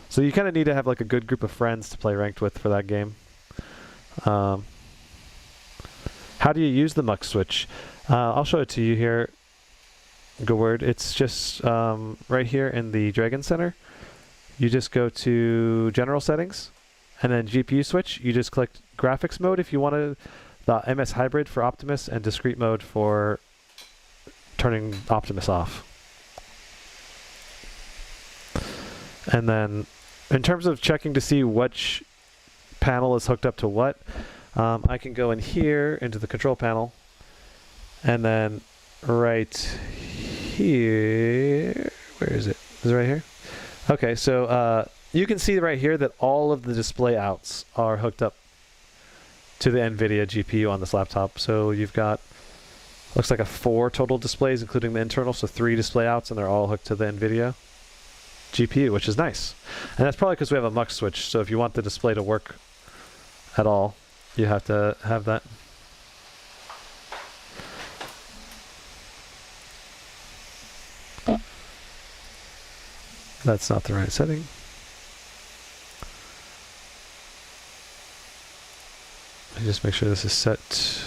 So you kind of need to have like a good group of friends to play ranked with for that game. How do you use the mux switch? I'll show it to you here. Good word. It's just right here in the Dragon Center. You just go to General Settings, and then GPU switch. You just click Graphics Mode if you want the MS Hybrid for Optimus, and Discrete Mode for turning Optimus off. And then, in terms of checking to see which panel is hooked up to what, I can go in here into the control panel, and then right here, where is it? Is it right here? Okay, so you can see right here that all of the display outs are hooked up to the NVIDIA GPU on this laptop. So you've got, looks like 4 total displays, including the internal, so 3 display outs, and they're all hooked to the NVIDIA GPU, which is nice. And that's probably because we have a mux switch, so if you want the display to work at all, you have to have that. That's not the right setting. Let me just make sure this is set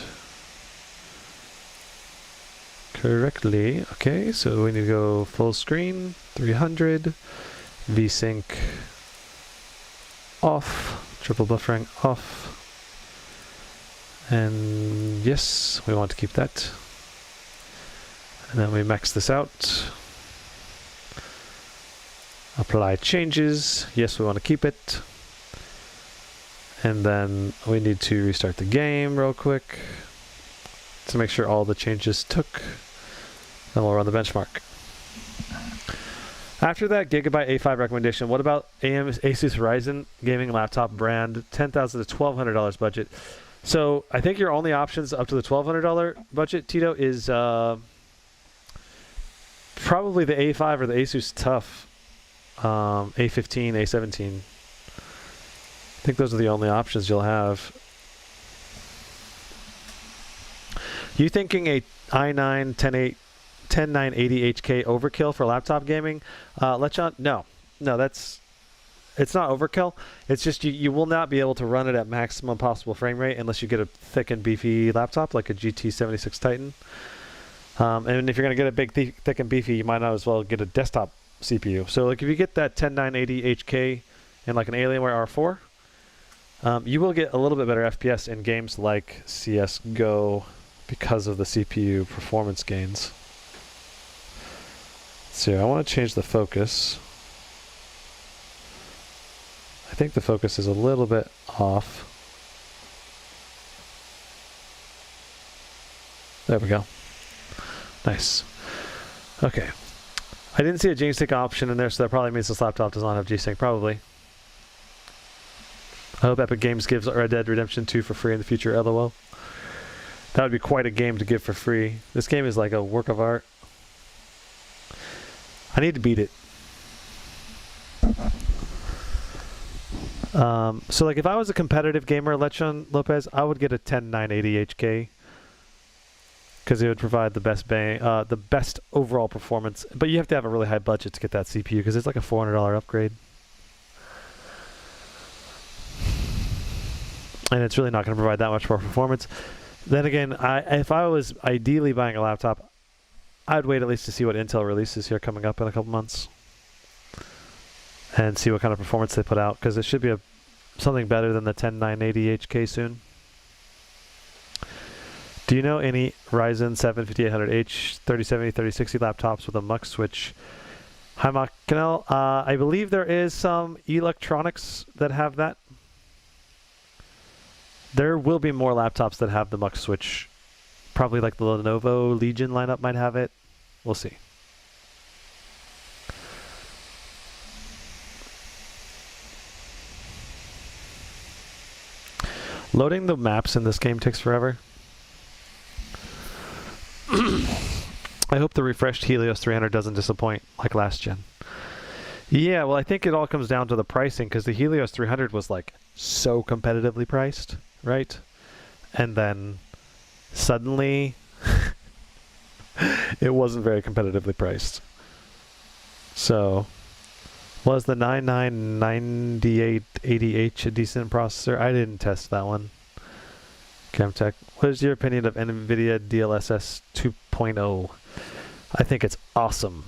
correctly. Okay, so we need to go full screen, 300, VSync off, triple buffering off, and yes, we want to keep that. And then we max this out. Apply changes. Yes, we want to keep it. And then we need to restart the game real quick to make sure all the changes took. Then we'll run the benchmark. After that Gigabyte A5 recommendation, what about Asus Ryzen gaming laptop brand, $10,000 to $1,200 budget? So I think your only options up to the $1,200 budget, Tito, is probably the A5 or the Asus TUF. A15, A17. I think those are the only options you'll have. You thinking a i9 10980 HK overkill for laptop gaming? No, it's not overkill. It's just you will not be able to run it at maximum possible frame rate unless you get a thick and beefy laptop like a GT76 Titan. And if you're going to get a big, thick and beefy, you might not as well get a desktop CPU. So like if you get that 10980 HK and like an Alienware R4, you will get a little bit better FPS in games like CSGO because of the CPU performance gains. So I want to change the focus. I think the focus is a little bit off. There we go. Nice. Okay. I didn't see a G-Sync option in there, so that probably means this laptop does not have G-Sync, probably. I hope Epic Games gives Red Dead Redemption 2 for free in the future, LOL. That would be quite a game to give for free. This game is like a work of art. I need to beat it. So like if I was a competitive gamer, Lechon Lopez, I would get a 10980 HK because it would provide the best the best overall performance. But you have to have a really high budget to get that CPU because it's like a $400 upgrade. And it's really not going to provide that much more performance. Then again, if I was ideally buying a laptop, I'd wait at least to see what Intel releases here coming up in a couple months. And see what kind of performance they put out, because it should be something better than the 10980 HK soon. Do you know any Ryzen 7 5800H 3070 3060 laptops with a mux switch? Hi, Macanel. I believe there is some electronics that have that. There will be more laptops that have the mux switch. Probably like the Lenovo Legion lineup might have it. We'll see. Loading the maps in this game takes forever. I hope the refreshed Helios 300 doesn't disappoint like last gen. Yeah, well I think it all comes down to the pricing, because the Helios 300 was like so competitively priced, right? And then suddenly it wasn't very competitively priced. So was the 999880H a decent processor? I didn't test that one. Chemtech, what is your opinion of NVIDIA DLSS 2.0? I think it's awesome,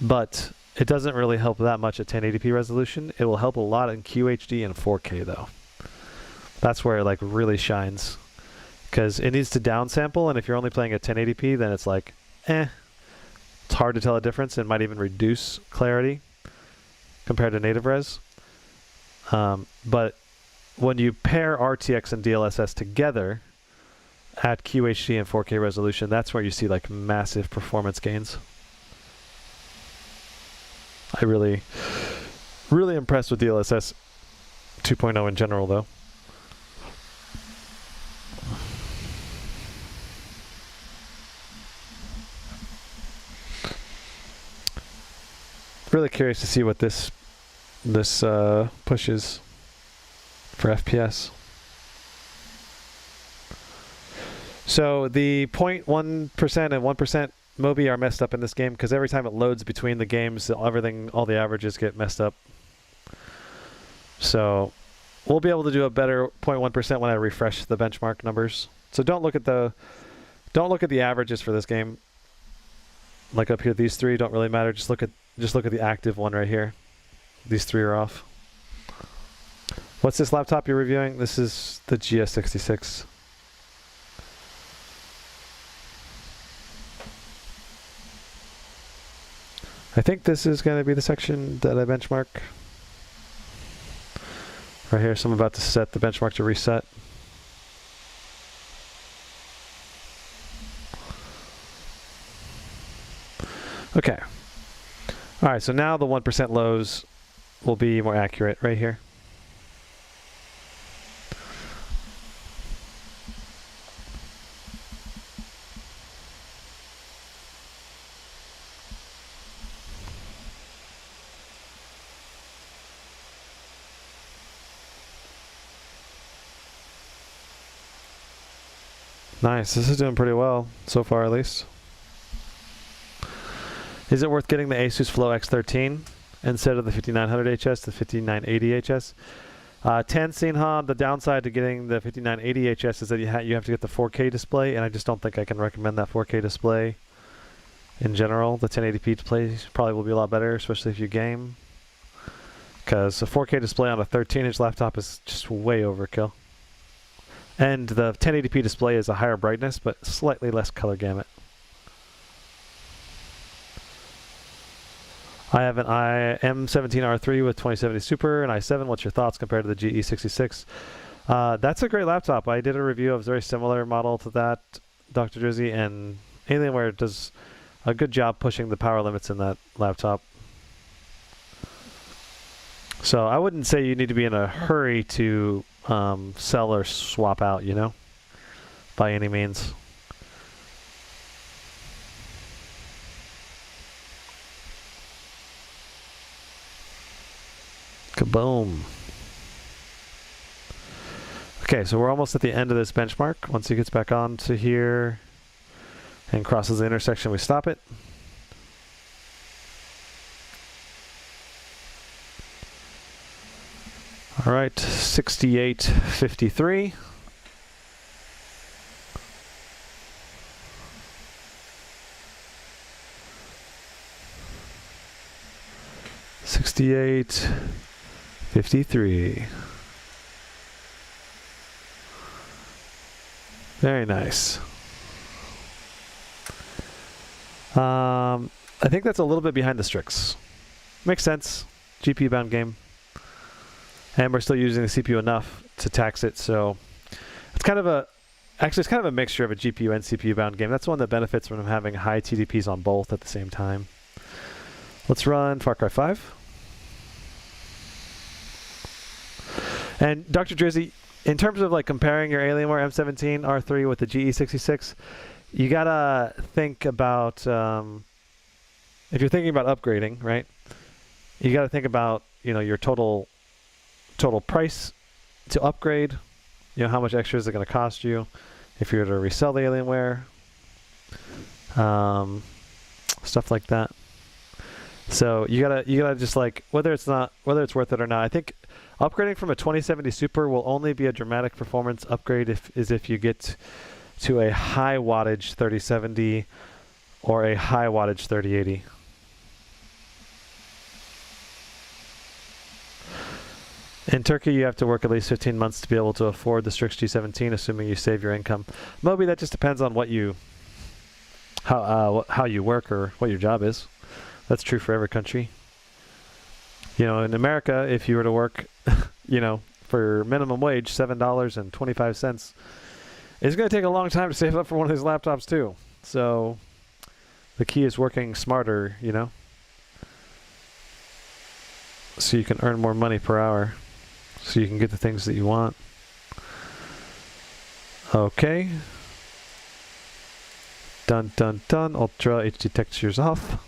but it doesn't really help that much at 1080p resolution. It will help a lot in QHD and 4K though. That's where it like really shines, because it needs to downsample, and if you're only playing at 1080p, then it's like, it's hard to tell a difference. It might even reduce clarity compared to native res. But when you pair RTX and DLSS together at QHD and 4K resolution, that's where you see like massive performance gains. I really impressed with DLSS 2.0 in general though. Really curious to see what this pushes for FPS. So the 0.1% and 1% Mobi are messed up in this game because every time it loads between the games, all the averages get messed up. So we'll be able to do a better 0.1% when I refresh the benchmark numbers. So don't look at the averages for this game. Like up here, these three don't really matter. Just look at the active one right here. These three are off. What's this laptop you're reviewing? This is the GS66. I think this is going to be the section that I benchmark. Right here, so I'm about to set the benchmark to reset. Okay. All right, so now the 1% lows will be more accurate right here. Nice, this is doing pretty well so far at least. Is it worth getting the Asus Flow X13 instead of the 5900HS, the 5980HS? Tansinha, the downside to getting the 5980HS is that you have to get the 4K display, and I just don't think I can recommend that 4K display in general. The 1080p display probably will be a lot better, especially if you game, because a 4K display on a 13-inch laptop is just way overkill. And the 1080p display is a higher brightness, but slightly less color gamut. I have an M17R3 with 2070 Super and i7. What's your thoughts compared to the GE66? That's a great laptop. I did a review of a very similar model to that, Dr. Drizzy, and Alienware does a good job pushing the power limits in that laptop. So I wouldn't say you need to be in a hurry to sell or swap out, you know, by any means. Kaboom. Okay, so we're almost at the end of this benchmark. Once he gets back on to here and crosses the intersection, we stop it. All right, 68.53. $68.53. Very nice. I think that's a little bit behind the Strix. Makes sense. GPU bound game. And we're still using the CPU enough to tax it, so it's kind of a mixture of a GPU and CPU bound game. That's one that benefits from having high TDPs on both at the same time. Let's run Far Cry 5. And Dr. Drizzy, in terms of like comparing your Alienware M17 R3 with the GE66, you gotta think about if you're thinking about upgrading, right? You gotta think about your total price to upgrade. How much extra is it gonna cost you if you were to resell the Alienware, stuff like that. So you gotta just like whether it's worth it or not. I think upgrading from a 2070 Super will only be a dramatic performance upgrade if you get to a high wattage 3070 or a high wattage 3080. In Turkey, you have to work at least 15 months to be able to afford the Strix G17, assuming you save your income. Moby, that just depends on how you work or what your job is. That's true for every country. In America, if you were to work, for minimum wage, $7.25, it's going to take a long time to save up for one of these laptops too. So the key is working smarter, so you can earn more money per hour, so you can get the things that you want. Okay. Done, done, done. Ultra HD textures off.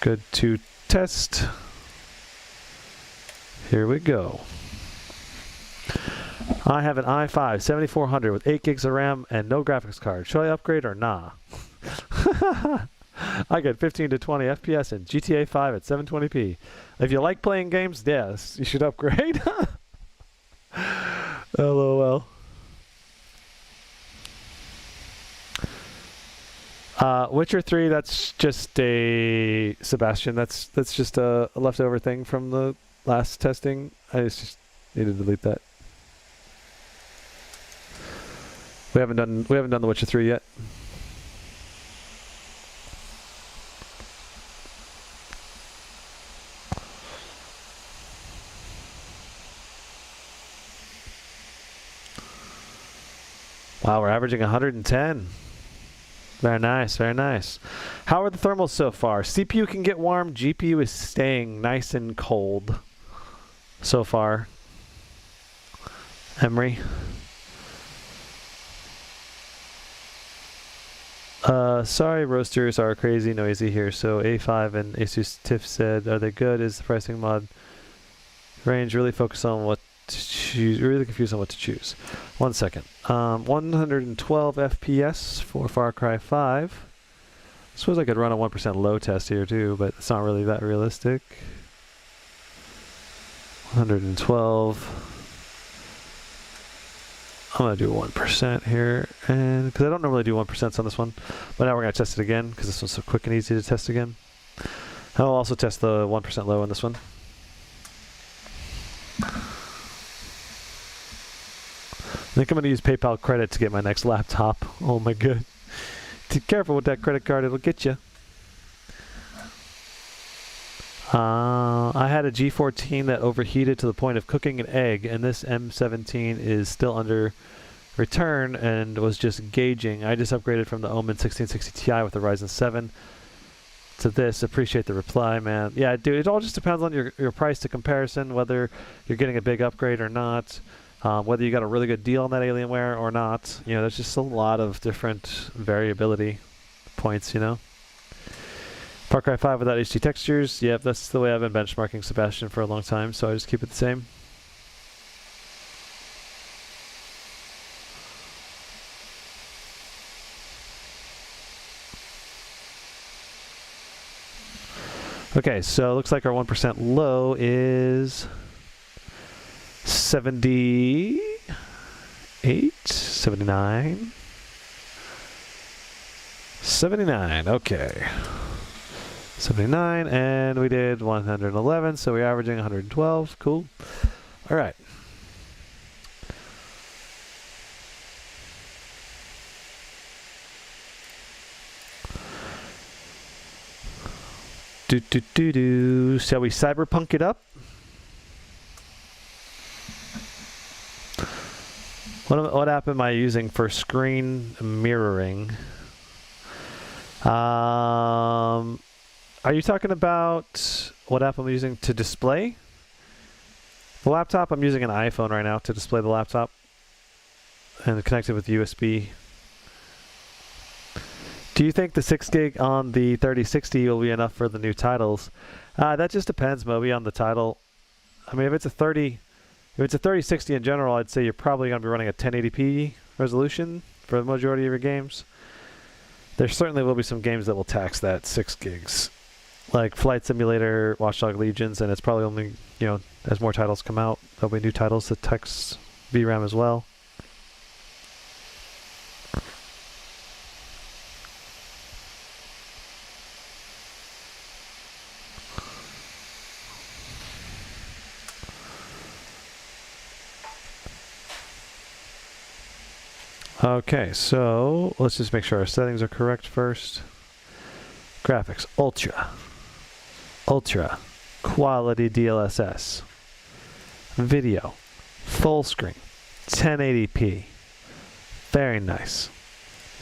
Good to test. Here we go. I have an i5 7400 with 8 gigs of RAM and no graphics card. Should I upgrade or nah? I get 15 to 20 FPS in GTA 5 at 720p. If you like playing games, yes, you should upgrade. LOL. Witcher 3, that's just a Sebastian. That's just a leftover thing from the last testing. I just need to delete that. We haven't done the Witcher 3 yet. Wow, we're averaging 110. Very nice, very nice. How are the thermals so far? CPU can get warm, GPU is staying nice and cold so far. Emery. Sorry, roasters are crazy noisy here. So A5 and Asus TIFF said, are they good? Is the pricing mod range really focused on what to choose? Really confused on what to choose. 1 second. 112 FPS for Far Cry 5. I suppose I could run a 1% low test here too, but it's not really that realistic. 112. I'm going to do 1% here, and because I don't normally do 1% on this one, but now we're going to test it again because this one's so quick and easy to test again. I'll also test the 1% low on this one. I think I'm going to use PayPal credit to get my next laptop. Oh my god. Be careful with that credit card, it'll get you. I had a G14 that overheated to the point of cooking an egg, and this M17 is still under return and was just gauging. I just upgraded from the Omen 1660 Ti with the Ryzen 7 to this. Appreciate the reply, man. Yeah, dude, it all just depends on your price to comparison, whether you're getting a big upgrade or not, whether you got a really good deal on that Alienware or not. There's just a lot of different variability points, Far Cry 5 without HD textures. Yep, that's the way I've been benchmarking Sebastian for a long time, so I just keep it the same. Okay, so it looks like our 1% low is 78, 79, 79, okay. 79, and we did 111, so we're averaging 112, cool. All right. Shall we cyberpunk it up? What app am I using for screen mirroring? Are you talking about what app I'm using to display the laptop? I'm using an iPhone right now to display the laptop and connect it with USB. Do you think the 6 gig on the 3060 will be enough for the new titles? That just depends, Moby, on the title. I mean, if it's a 3060 in general, I'd say you're probably going to be running a 1080p resolution for the majority of your games. There certainly will be some games that will tax that 6 gigs, like Flight Simulator, Watchdog Legions, and it's probably only, you know, as more titles come out, there'll be new titles that tax VRAM as well. Okay, so let's just make sure our settings are correct first. Graphics, ultra, quality DLSS, video, full screen, 1080p, very nice,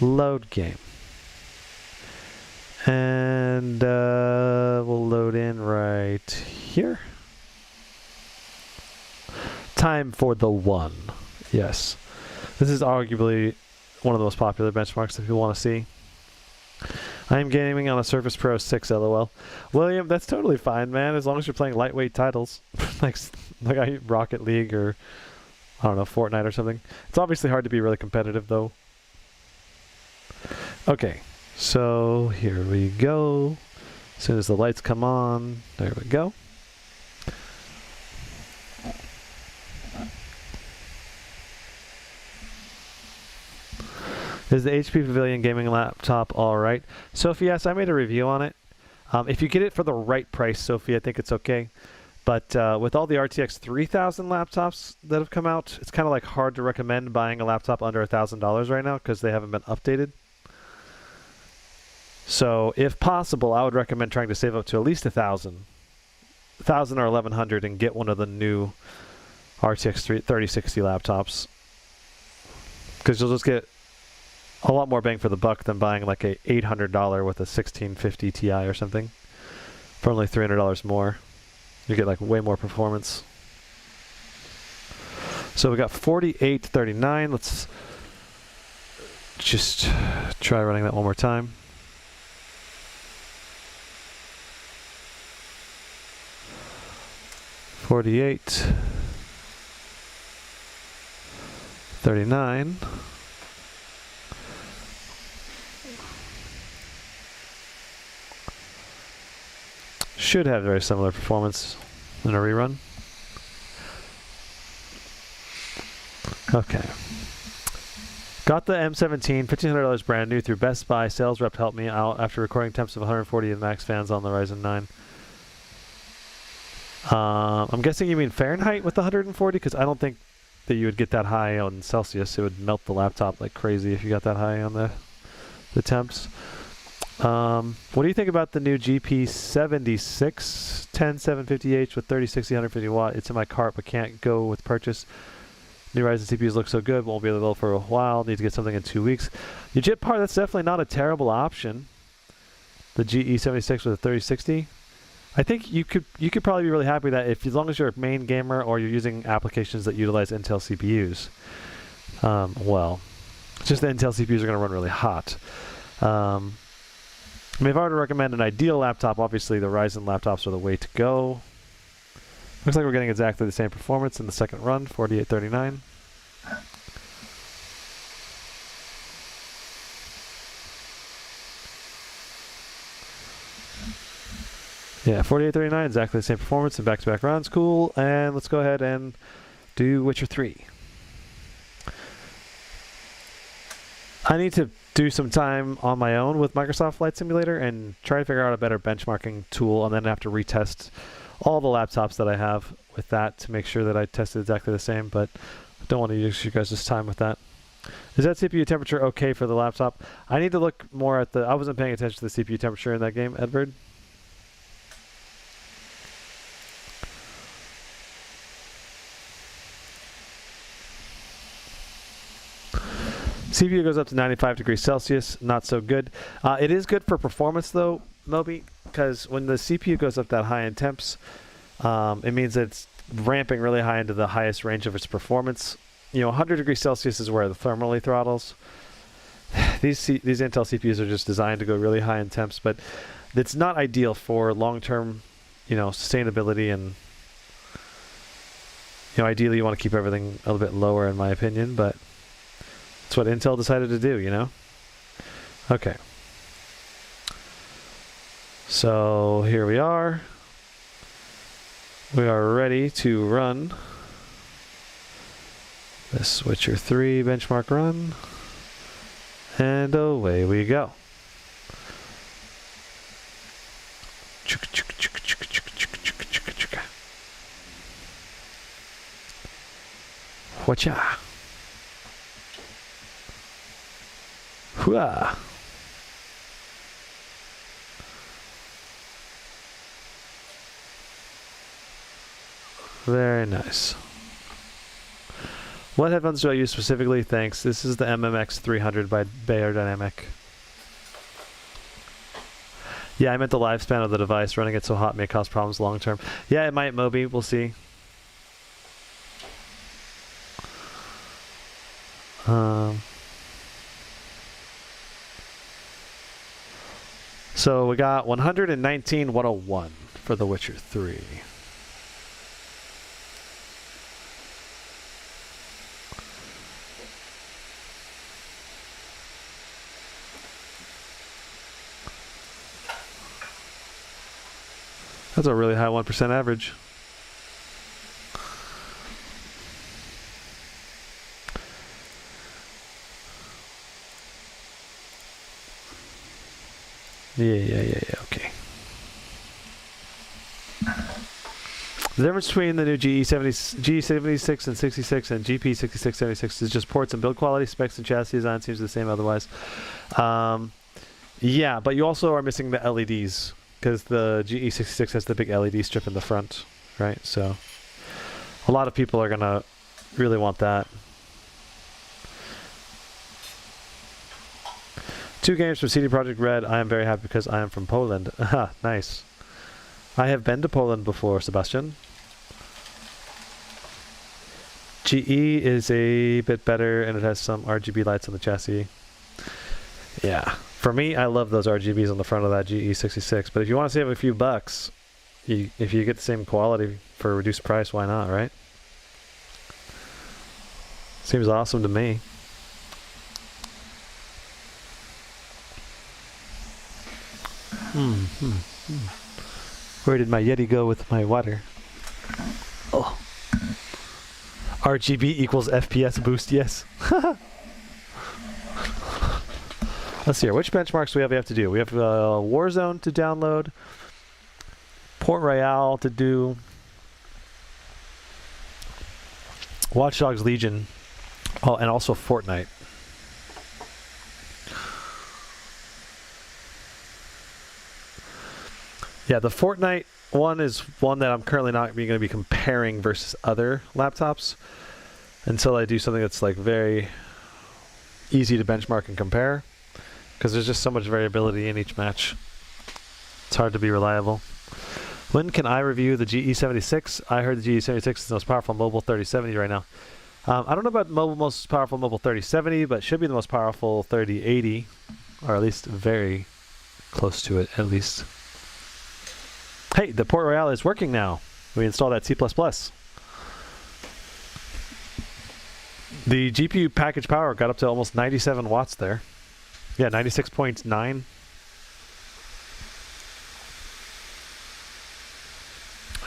load game, and we'll load in right here. Time for the one, yes. This is arguably one of the most popular benchmarks that people want to see. I am gaming on a Surface Pro 6, LOL. William, that's totally fine, man, as long as you're playing lightweight titles. like Rocket League or, I don't know, Fortnite or something. It's obviously hard to be really competitive, though. Okay, so here we go. As soon as the lights come on, there we go. Is the HP Pavilion gaming laptop alright? Sophie, yes, I made a review on it. If you get it for the right price, Sophie, I think it's okay. But with all the RTX 3000 laptops that have come out, it's kind of like hard to recommend buying a laptop under $1,000 right now because they haven't been updated. So if possible, I would recommend trying to save up to at least $1,000 or $1,100 and get one of the new RTX 3060 laptops. Because you'll just get a lot more bang for the buck than buying like a $800 with a 1650 Ti or something for only $300 more. You get like way more performance. So we got 4839. Let's just try running that one more time. $48.39. Should have very similar performance in a rerun. Okay. Got the M17, $1,500 brand new through Best Buy. Sales rep helped me out after recording temps of 140 and max fans on the Ryzen 9. I'm guessing you mean Fahrenheit with the 140, because I don't think that you would get that high on Celsius. It would melt the laptop like crazy if you got that high on the temps. What do you think about the new GP76 10750H with 3060 150 watt? It's in my cart but can't go with purchase. New Ryzen CPUs look so good, won't be available for a while. Need to get something in 2 weeks. Your JIT part, that's definitely not a terrible option. The GE76 with a 3060. I think you could probably be really happy with that if, as long as you're a main gamer or you're using applications that utilize Intel CPUs. Well, it's just the Intel CPUs are going to run really hot. I mean, if I were to recommend an ideal laptop, obviously the Ryzen laptops are the way to go. Looks like we're getting exactly the same performance in the second run, 4839. Yeah, 4839, exactly the same performance in back-to-back runs. Cool. And let's go ahead and do Witcher 3. I need to do some time on my own with Microsoft Flight Simulator and try to figure out a better benchmarking tool, and then have to retest all the laptops that I have with that to make sure that I tested exactly the same, but I don't want to use you guys' time with that. Is that CPU temperature okay for the laptop? I need to look more at the... I wasn't paying attention to the CPU temperature in that game, Edward. CPU goes up to 95 degrees Celsius, not so good. It is good for performance though, Moby, because when the CPU goes up that high in temps, it means that it's ramping really high into the highest range of its performance. You know, 100 degrees Celsius is where the thermally throttles. These Intel CPUs are just designed to go really high in temps, but it's not ideal for long-term, you know, sustainability, and you know, ideally you want to keep everything a little bit lower, in my opinion, but that's what Intel decided to do, you know? Okay. So here we are. We are ready to run this Witcher 3 benchmark run. And away we go. Whatcha? Hooah! Very nice. What headphones do I use specifically? Thanks. This is the MMX 300 by Beyerdynamic. Yeah, I meant the lifespan of the device. Running it so hot may cause problems long term. Yeah, it might, Moby. We'll see. So we got 119.101 for The Witcher 3. That's a really high 1% average. Yeah, okay. The difference between the new G76 and 66 and GP6676 is just ports and build quality. Specs and chassis design seems the same otherwise. Yeah, but you also are missing the LEDs, because the GE66 has the big LED strip in the front, right? So a lot of people are going to really want that. 2 games from CD Projekt Red. I am very happy because I am from Poland. Aha, nice. I have been to Poland before, Sebastian. GE is a bit better, and it has some RGB lights on the chassis. Yeah. For me, I love those RGBs on the front of that GE66, but if you want to save a few bucks, if you get the same quality for a reduced price, why not, right? Seems awesome to me. Where did my Yeti go with my water? Oh. RGB equals FPS boost, yes. Let's see here. Which benchmarks do we have to do? We have Warzone to download, Port Royale to do, Watch Dogs Legion, oh, and also Fortnite. Yeah, the Fortnite one is one that I'm currently not going to be comparing versus other laptops until I do something that's like very easy to benchmark and compare, because there's just so much variability in each match. It's hard to be reliable. When can I review the GE76? I heard the GE76 is the most powerful mobile 3070 right now. I don't know about most powerful mobile 3070, but should be the most powerful 3080, or at least very close to it at least. Hey, the Port Royale is working now. We installed that C++. The GPU package power got up to almost 97 watts there. Yeah, 96.9.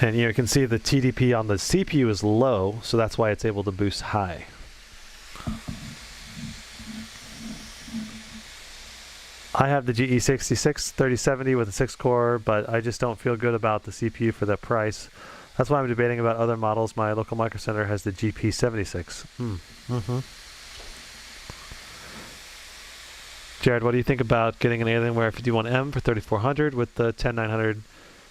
And you can see the TDP on the CPU is low, so that's why it's able to boost high. I have the GE66 3070 with a 6-core, but I just don't feel good about the CPU for that price. That's why I'm debating about other models. My local Micro Center has the GP76. Jared, what do you think about getting an Alienware 51M for $3,400 with the 10900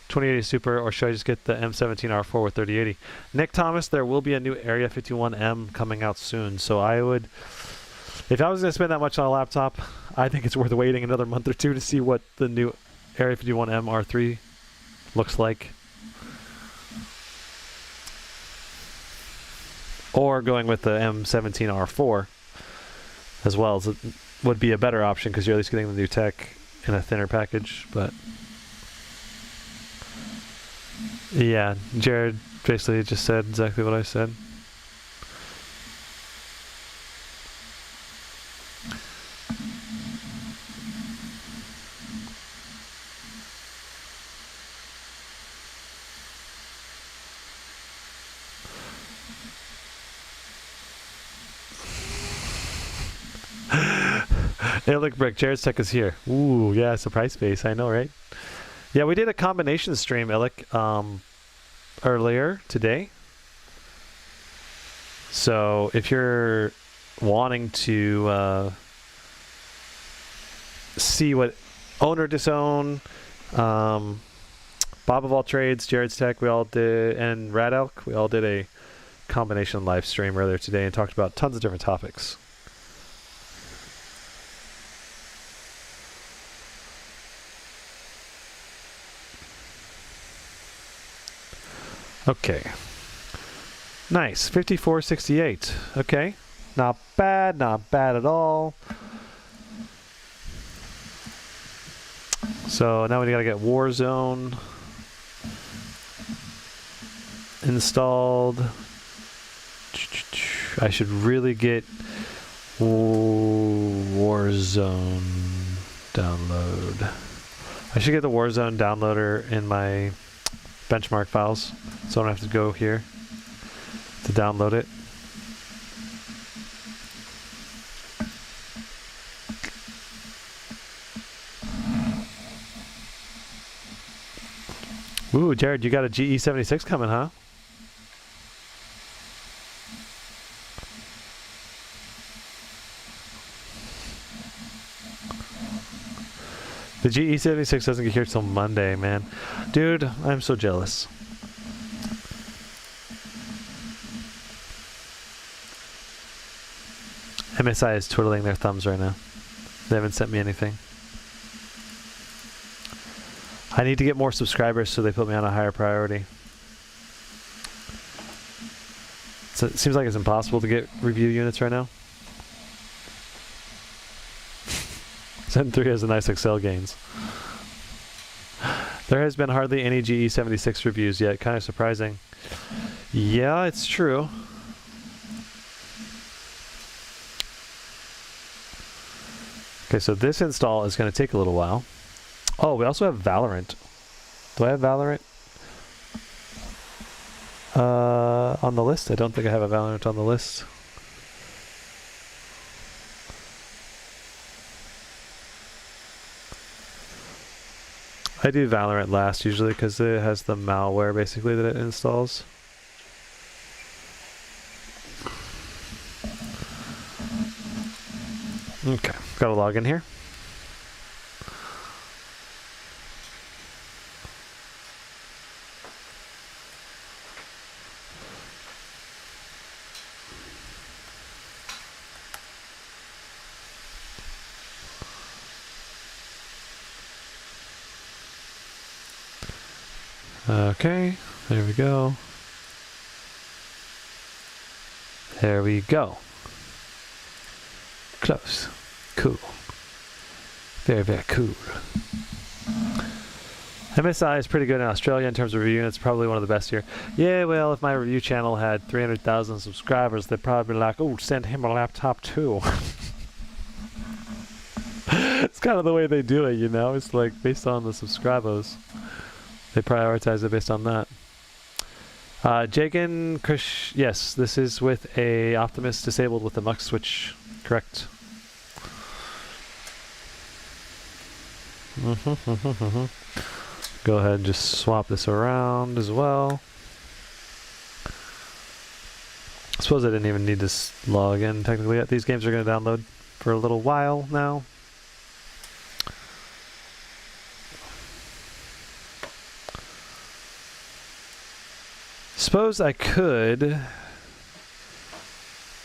2080 Super, or should I just get the M17R4 with 3080? Nick Thomas, there will be a new Area 51M coming out soon, so I would, if I was going to spend that much on a laptop, I think it's worth waiting another month or two to see what the new Area 51M R3 looks like. Or going with the M17R4 as well as it would be a better option because you're at least getting the new tech in a thinner package. But yeah, Jared basically just said exactly what I said. Hey, look, Brick, Jared's Tech is here. Ooh, yeah, surprise space. I know, right? Yeah, we did a combination stream, Illick, earlier today. So if you're wanting to see what own or disown, Bob of All Trades, Jared's Tech, we all did, and Rad Elk, we all did a combination live stream earlier today and talked about tons of different topics. Okay. Nice. 5468. Okay. Not bad at all. So now we gotta get Warzone installed. I should really get Warzone download. I should get the Warzone downloader in my benchmark files, so I don't have to go here to download it. Ooh, Jared, you got a GE76 coming, huh? The GE76 doesn't get here till Monday, man. Dude, I'm so jealous. MSI is twiddling their thumbs right now. They haven't sent me anything. I need to get more subscribers so they put me on a higher priority. So it seems like it's impossible to get review units right now. Zen 3 has a nice Excel gains. There has been hardly any GE76 reviews yet, kind of surprising. Yeah, it's true. Okay, so this install is going to take a little while. Oh, we also have Valorant. Do I have Valorant on the list? I don't think I have a Valorant on the list. I do Valorant last usually because it has the malware basically that it installs. Okay, gotta log in here. Okay, there we go. There we go. Close. Cool. Very, very cool. MSI is pretty good in Australia in terms of review, and it's probably one of the best here. Yeah, well, if my review channel had 300,000 subscribers, they'd probably be like, oh, send him a laptop too. It's kind of the way they do it, you know? It's like based on the subscribers. They prioritize it based on that. Jagan Krish, yes, this is with a Optimus disabled with a mux switch, correct. Go ahead and just swap this around as well. I suppose I didn't even need to log in technically yet. These games are going to download for a little while now. Suppose I could. Let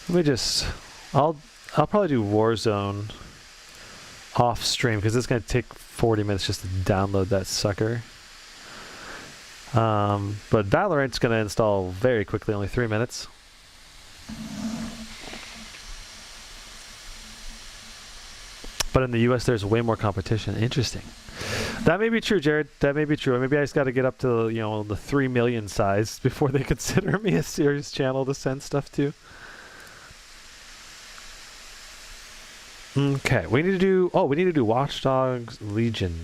me just. I'll probably do Warzone off stream because it's going to take 40 minutes just to download that sucker. But Valorant's going to install very quickly, only 3 minutes. But in the US, there's way more competition. Interesting. That may be true, Jared. That may be true. Maybe I just got to get up to, you know, the 3 million size before they consider me a serious channel to send stuff to. Okay, we need to do. Oh, we need to do Watch Dogs Legion.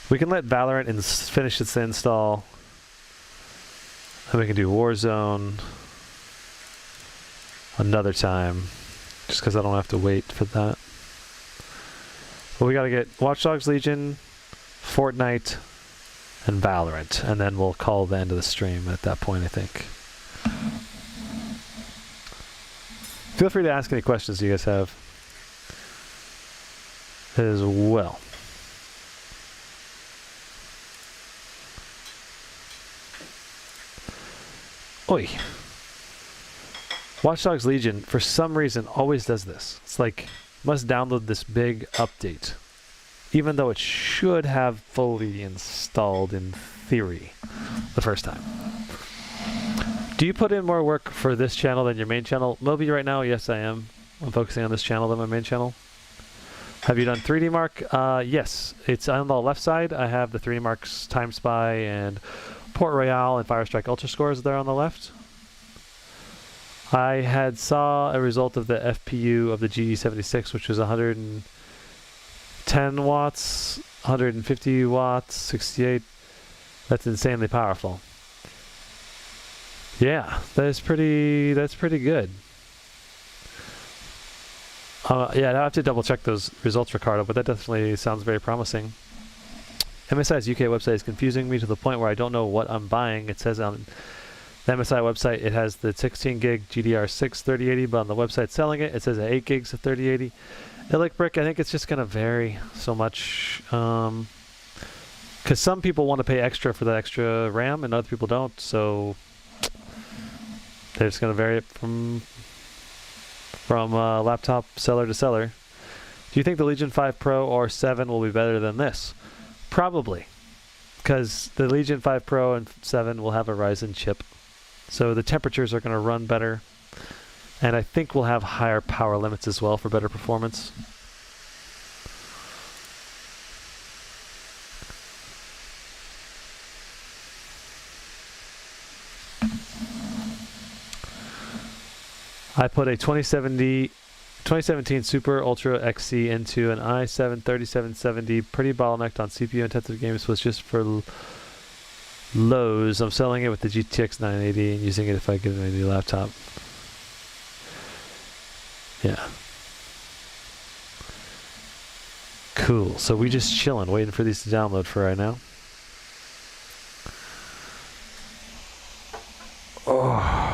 We can let Valorant finish its install. And we can do Warzone another time, just because I don't have to wait for that. But we got to get Watch Dogs Legion, Fortnite, and Valorant, and then we'll call the end of the stream at that point, I think. Feel free to ask any questions you guys have as well. Oi. Watch Dogs Legion, for some reason, always does this. It's like, must download this big update, even though it should have fully installed in theory the first time. Do you put in more work for this channel than your main channel? Moby, right now, yes, I am. I'm focusing on this channel than my main channel. Have you done 3D Mark? Yes. It's on the left side. I have the 3D Marks Timespy and Port Royale and Firestrike Ultra scores there on the left. I had saw a result of the FPU of the GE66, which was 110 watts, 150 watts, 68. That's insanely powerful. Yeah, that's pretty good. Yeah, I'll have to double check those results, Ricardo, but that definitely sounds very promising. MSI's UK website is confusing me to the point where I don't know what I'm buying. It says on the MSI website it has the 16 gig GDR6 3080, but on the website selling it, it says 8 gigs of 3080. Illic Brick, I think it's just going to vary so much. Because some people want to pay extra for the extra RAM and other people don't, so they're just going to vary it from laptop seller to seller. Do you think the Legion 5 Pro or 7 will be better than this? Probably, because the Legion 5 Pro and 7 will have a Ryzen chip, so the temperatures are going to run better, and I think we'll have higher power limits as well for better performance. I put a 2017 Super Ultra XC into an i7 3770, pretty bottlenecked on CPU intensive games, was just for lows. I'm selling it with the GTX 980 and using it if I get a new laptop. Yeah. Cool. So we just chilling, waiting for these to download for right now. Oh.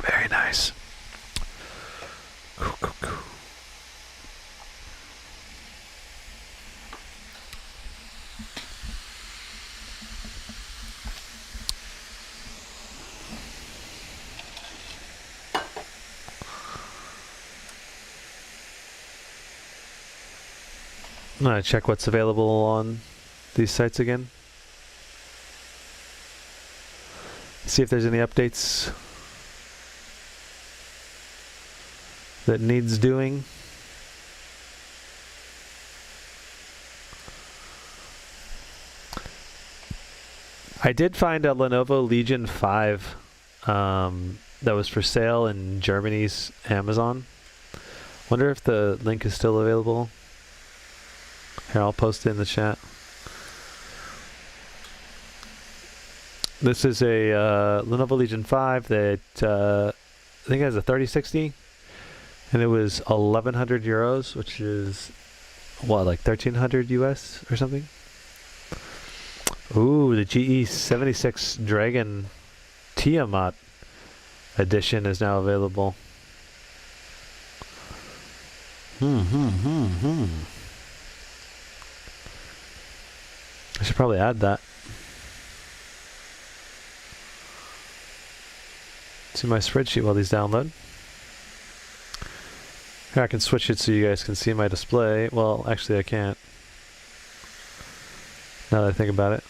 Very nice. Cool, cool, cool. I'm gonna check what's available on these sites again. See if there's any updates that needs doing. I did find a Lenovo Legion 5 that was for sale in Germany's Amazon. Wonder if the link is still available. Here, I'll post it in the chat. This is a Lenovo Legion 5 that I think it has a 3060, and it was 1,100 euros, which is what, like 1,300 US or something. Ooh, the GE76 Dragon Tiamat edition is now available. I should probably add that. To my spreadsheet while these download. Here, I can switch it so you guys can see my display. Well, actually I can't, now that I think about it.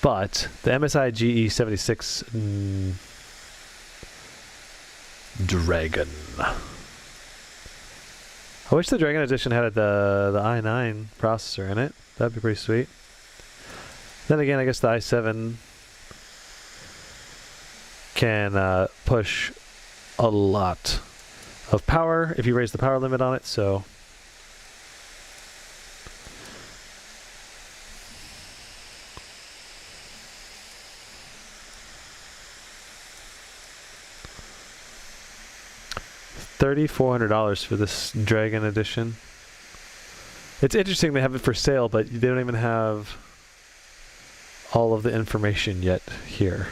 But the MSI GE66 Dragon. I wish the Dragon edition had the i9 processor in it. That'd be pretty sweet. Then again, I guess the i7 can push a lot of power if you raise the power limit on it, so $3,400 for this Dragon edition. It's interesting they have it for sale, but they don't even have all of the information yet here.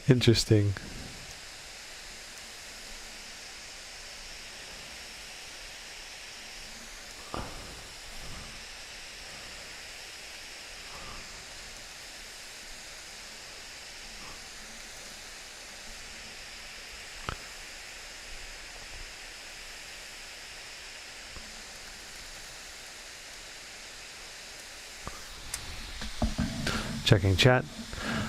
Interesting. Checking chat.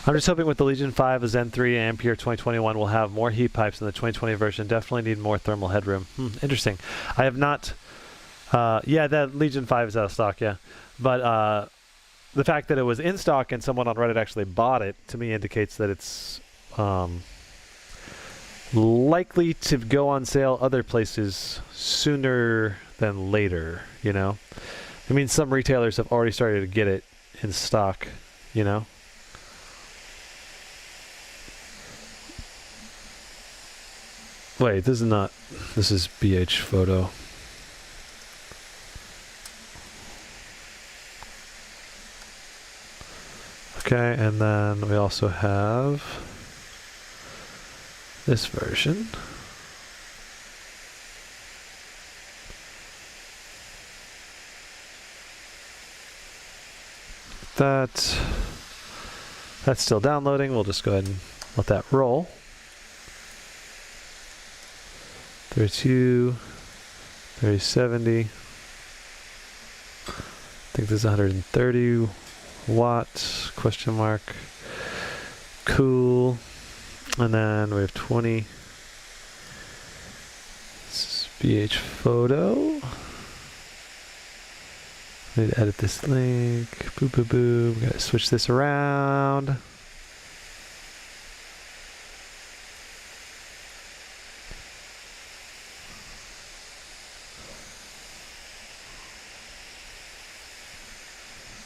I'm just hoping with the Legion 5, a Zen 3, and Ampere 2021 will have more heat pipes in the 2020 version. Definitely need more thermal headroom. Interesting. I have not... yeah, that Legion 5 is out of stock, yeah. But the fact that it was in stock and someone on Reddit actually bought it, to me indicates that it's likely to go on sale other places sooner than later, you know? I mean, some retailers have already started to get it in stock, you know? Wait, this is not... This is BH Photo. Okay, and then we also have this version. That's still downloading. We'll just go ahead and let that roll. 32, 3070. I think this is 130 watts, question mark. Cool. And then we have 20. This is BH Photo. I need to edit this link. Boop, boop, boop. Gotta switch this around.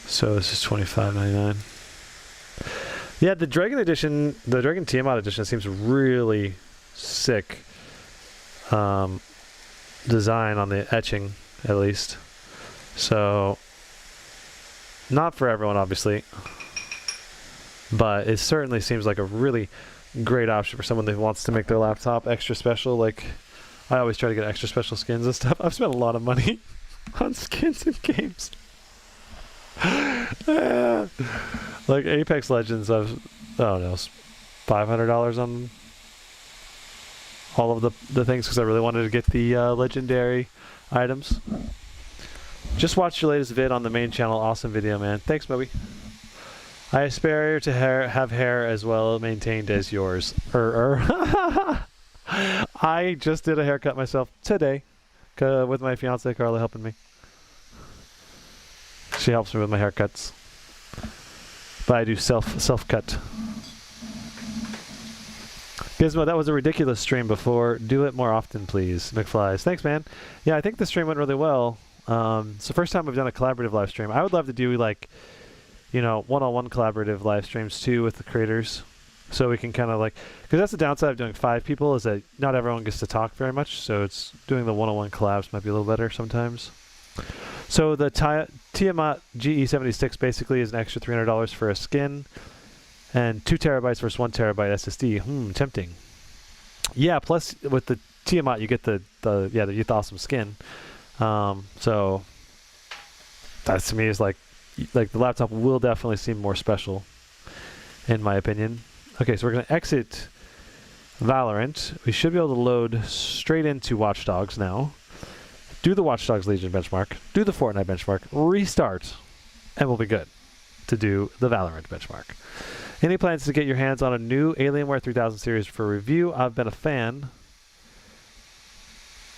So this is $25.99. Yeah, the Dragon edition, the Dragon Tiamat edition seems really sick design on the etching, at least. So, not for everyone, obviously, but it certainly seems like a really great option for someone that wants to make their laptop extra special. Like, I always try to get extra special skins and stuff. I've spent a lot of money on skins in games. Like Apex Legends, I've, I don't know, $500 on all of the things because I really wanted to get the legendary items. Just watched your latest vid on the main channel. Awesome video, man. Thanks, Moby. I aspire to have hair as well maintained as yours. I just did a haircut myself today with my fiance Carla helping me. She helps me with my haircuts. But I do self-cut. Gizmo, that was a ridiculous stream before. Do it more often, please. McFlies. Thanks, man. Yeah, I think the stream went really well. It's the first time we've done a collaborative live stream. I would love to do, like, you know, one-on-one collaborative live streams, too, with the creators. So we can kind of, like... Because that's the downside of doing 5 people, is that not everyone gets to talk very much. So it's doing the one-on-one collabs might be a little better sometimes. So the Tiamat GE66 basically is an extra $300 for a skin. And 2 terabytes versus 1 terabyte SSD. Tempting. Yeah, plus with the Tiamat you get the Youth Awesome skin. So that to me is like the laptop will definitely seem more special, in my opinion. Okay, so we're gonna exit Valorant. We should be able to load straight into Watch Dogs now. Do the Watch Dogs Legion benchmark. Do the Fortnite benchmark. Restart, and we'll be good to do the Valorant benchmark. Any plans to get your hands on a new Alienware 3000 series for review? I've been a fan.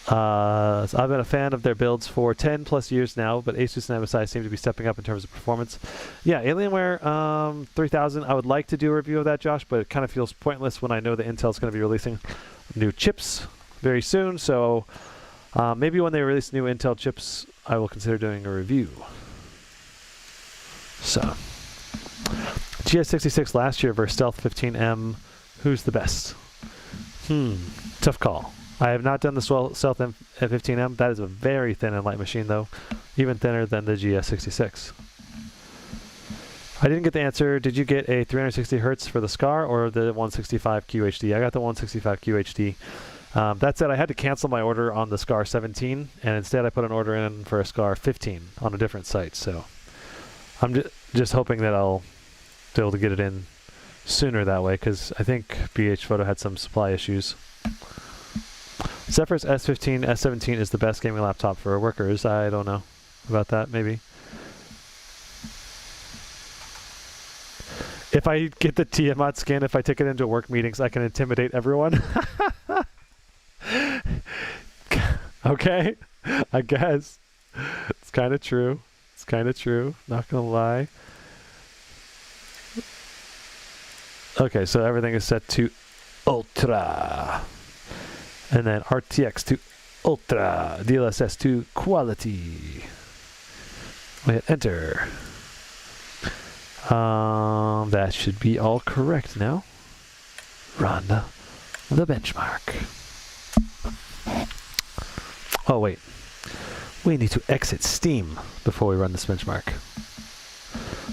I've been a fan of their builds for 10 plus years now, but Asus and MSI seem to be stepping up in terms of performance. Yeah, Alienware 3000, I would like to do a review of that, Josh, but it kind of feels pointless when I know that Intel's going to be releasing new chips very soon, so maybe when they release new Intel chips, I will consider doing a review. So... GS66 last year versus Stealth 15M. Who's the best? Tough call. I have not done the Stealth 15M. That is a very thin and light machine, though. Even thinner than the GS66. I didn't get the answer. Did you get a 360 Hertz for the SCAR or the 165 QHD? I got the 165 QHD. That said, I had to cancel my order on the SCAR 17, and instead I put an order in for a SCAR 15 on a different site. So I'm just hoping that I'll be able to get it in sooner that way, because I think BH Photo had some supply issues. Zephyrus S15, S17 is the best gaming laptop for workers. I don't know about that, maybe. If I get the Tiamat skin, if I take it into work meetings, I can intimidate everyone. Okay, I guess. It's kind of true. It's kind of true, not gonna lie. Okay, so everything is set to Ultra. And then RTX to Ultra. DLSS to Quality. We hit Enter. That should be all correct now. Run the benchmark. Oh, wait. We need to exit Steam before we run this benchmark.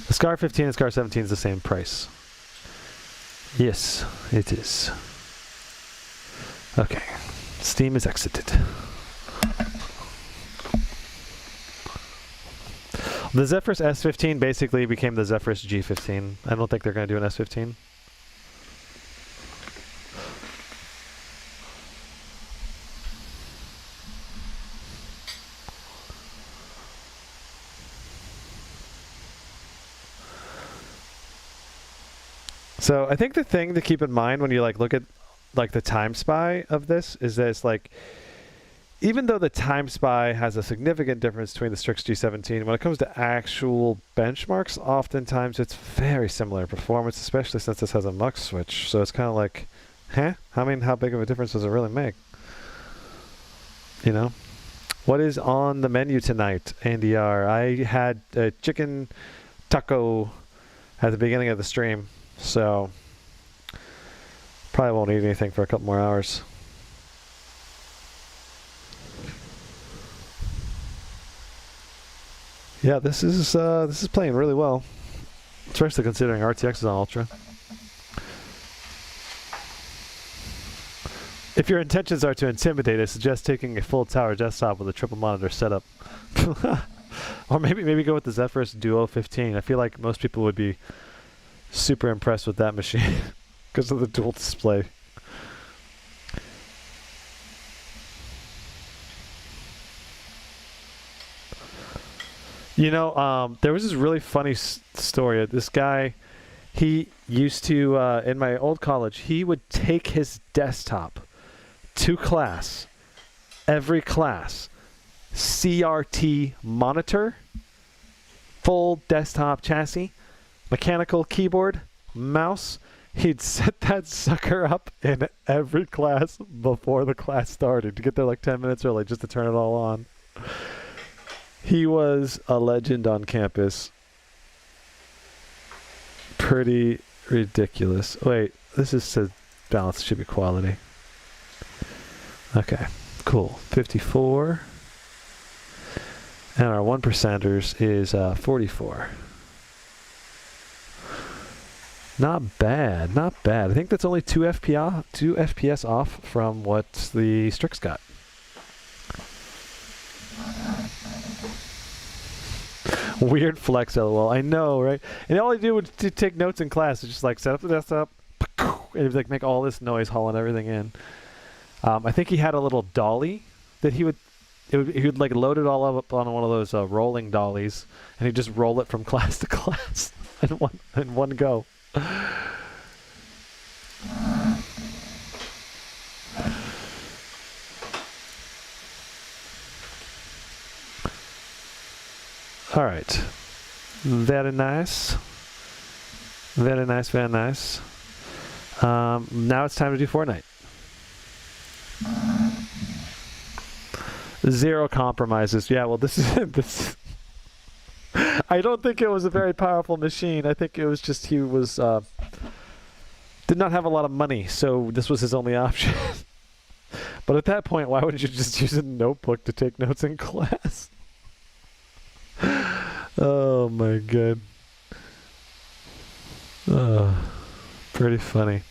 The SCAR 15 and SCAR 17 is the same price. Yes, it is. Okay, Steam is exited. The Zephyrus S15 basically became the Zephyrus G15. I don't think they're going to do an S15. So I think the thing to keep in mind when you look at the Timespy of this is that it's like, even though the Timespy has a significant difference between the Strix G17, when it comes to actual benchmarks, oftentimes it's very similar performance, especially since this has a mux switch. So it's kind of like, I mean, how big of a difference does it really make? You know? What is on the menu tonight, Andy R? I had a chicken taco at the beginning of the stream. So, probably won't eat anything for a couple more hours. Yeah, this is playing really well, especially considering RTX is on Ultra. If your intentions are to intimidate, I suggest taking a full tower desktop with a triple monitor setup. Or maybe go with the Zephyrus Duo 15. I feel like most people would be super impressed with that machine because of the dual display. You know, there was this really funny story. This guy, he used to, in my old college, he would take his desktop to class, every class, CRT monitor, full desktop chassis, mechanical keyboard, mouse. He'd set that sucker up in every class before the class started to get there like 10 minutes early just to turn it all on. He was a legend on campus. Pretty ridiculous. Wait, this is says balance should be quality. Okay, cool. 54. And our 1%ers is 44. Not bad, not bad. I think that's only 2 FPS off from what the Strix got. Weird flex, lol. I know, right? And all I do was to take notes in class. It's just like set up the desktop, and it'd like make all this noise hauling everything in. I think he had a little dolly that he would like load it all up on one of those rolling dollies, and he'd just roll it from class to class in one go. All right, very nice, very nice, very nice. Now it's time to do Fortnite. Zero compromises. Yeah, well, this is this. I don't think it was a very powerful machine. I think it was just he was did not have a lot of money, so this was his only option. But at that point, why wouldn't you just use a notebook to take notes in class? Oh my god. Pretty funny.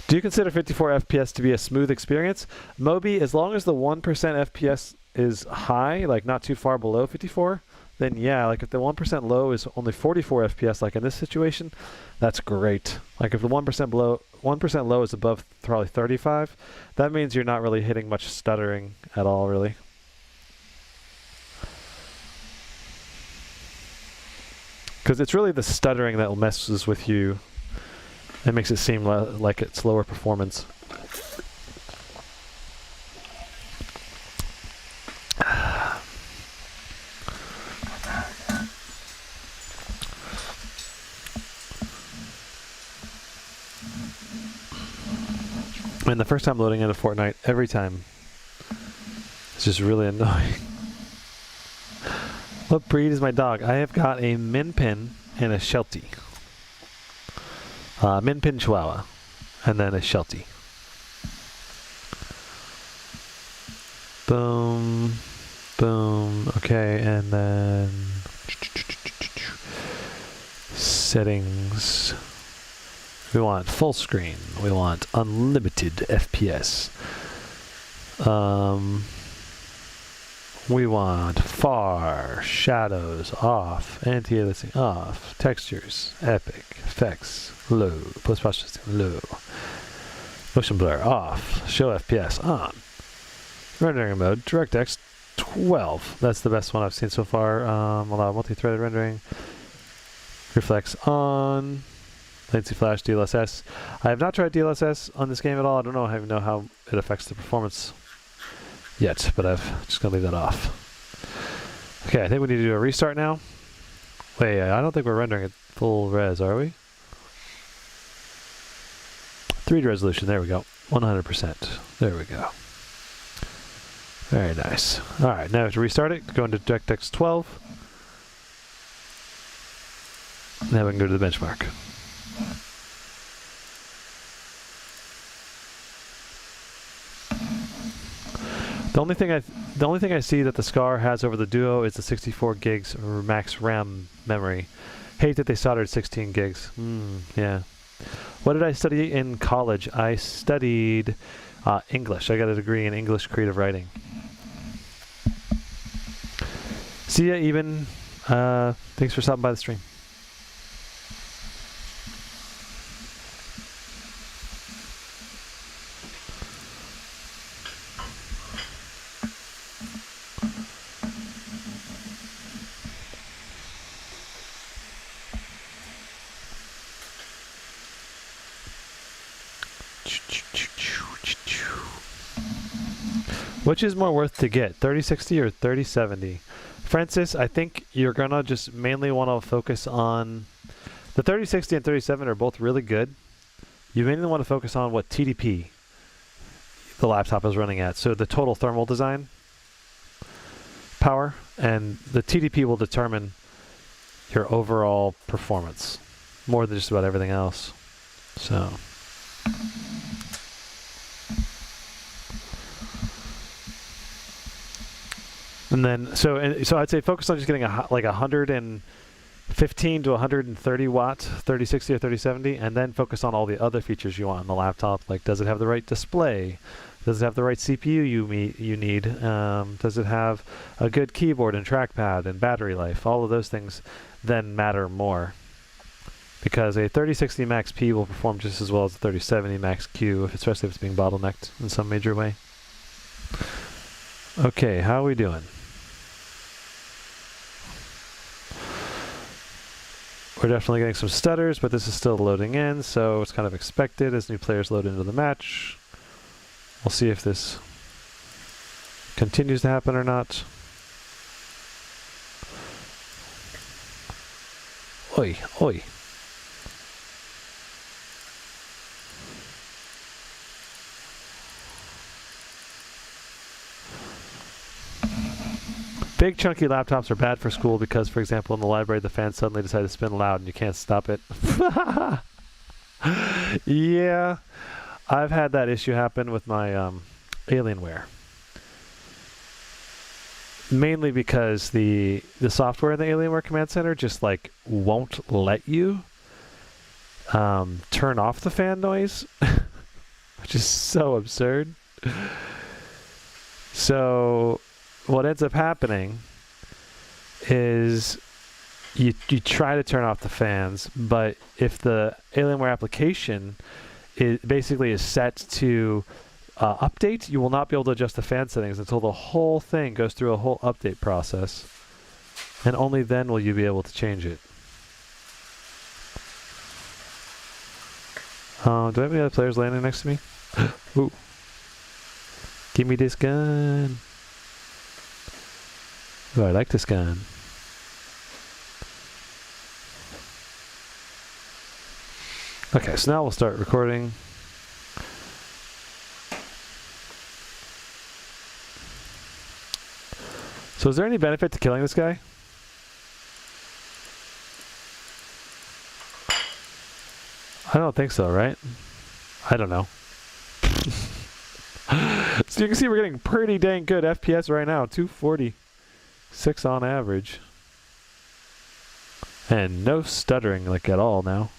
Do you consider 54 FPS to be a smooth experience? Moby, as long as the 1% FPS is high, like not too far below 54, then yeah, like if the 1% low is only 44 FPS, like in this situation, that's great. Like if the 1% low is above probably 35, that means you're not really hitting much stuttering at all, really. Because it's really the stuttering that messes with you. It makes it seem like it's lower performance. And the first time loading into Fortnite, every time, it's just really annoying. What breed is my dog? I have got a Min Pin and a Sheltie. Min Pin Chihuahua, and then a Sheltie. Boom, boom. Okay, and then settings. We want full screen. We want unlimited FPS. We want far, shadows off, anti-aliasing off, textures, epic, effects, low, post-processing low, motion blur off, show FPS on, rendering mode, DirectX 12. That's the best one I've seen so far. Allow multi-threaded rendering, reflex on, latency flash, DLSS. I have not tried DLSS on this game at all. I don't even know how it affects the performance yet, but I'm just gonna leave that off. Okay, I think we need to do a restart now. Wait, I don't think we're rendering at full res, are we? 3D resolution, there we go. 100%. There we go. Very nice. Alright, now we have to restart it, go into DirectX 12. Now we can go to the benchmark. The only thing I see that the Scar has over the Duo is the 64 gigs max RAM memory. Hate that they soldered 16 gigs. Yeah. What did I study in college? I studied English. I got a degree in English creative writing. See ya, Eben. Thanks for stopping by the stream. Which is more worth to get, 3060 or 3070? Francis, I think you're gonna just mainly want to focus on the 3060 and 3070 are both really good. You mainly want to focus on what TDP the laptop is running at. So the total thermal design power, and the TDP will determine your overall performance more than just about everything else. So. And then, so I'd say focus on just getting like 115 to 130 watt 3060 or 3070, and then focus on all the other features you want on the laptop. Like, does it have the right display? Does it have the right CPU you need? Does it have a good keyboard and trackpad and battery life? All of those things then matter more, because a 3060 Max P will perform just as well as a 3070 Max Q, especially if it's being bottlenecked in some major way. Okay, how are we doing? We're definitely getting some stutters, but this is still loading in, so it's kind of expected as new players load into the match. We'll see if this continues to happen or not. Oi, oi. Big chunky laptops are bad for school because, for example, in the library the fans suddenly decide to spin loud and you can't stop it. Yeah, I've had that issue happen with my Alienware. Mainly because the software in the Alienware Command Center just like won't let you turn off the fan noise, which is so absurd. So what ends up happening is you try to turn off the fans, but if the Alienware application basically is set to update, you will not be able to adjust the fan settings until the whole thing goes through a whole update process, and only then will you be able to change it. Do I have any other players landing next to me? Ooh. Give me this gun. Oh, I like this gun. Okay, so now we'll start recording. So is there any benefit to killing this guy? I don't think so, right? I don't know. So you can see we're getting pretty dang good FPS right now, 246 on average. And no stuttering like at all now.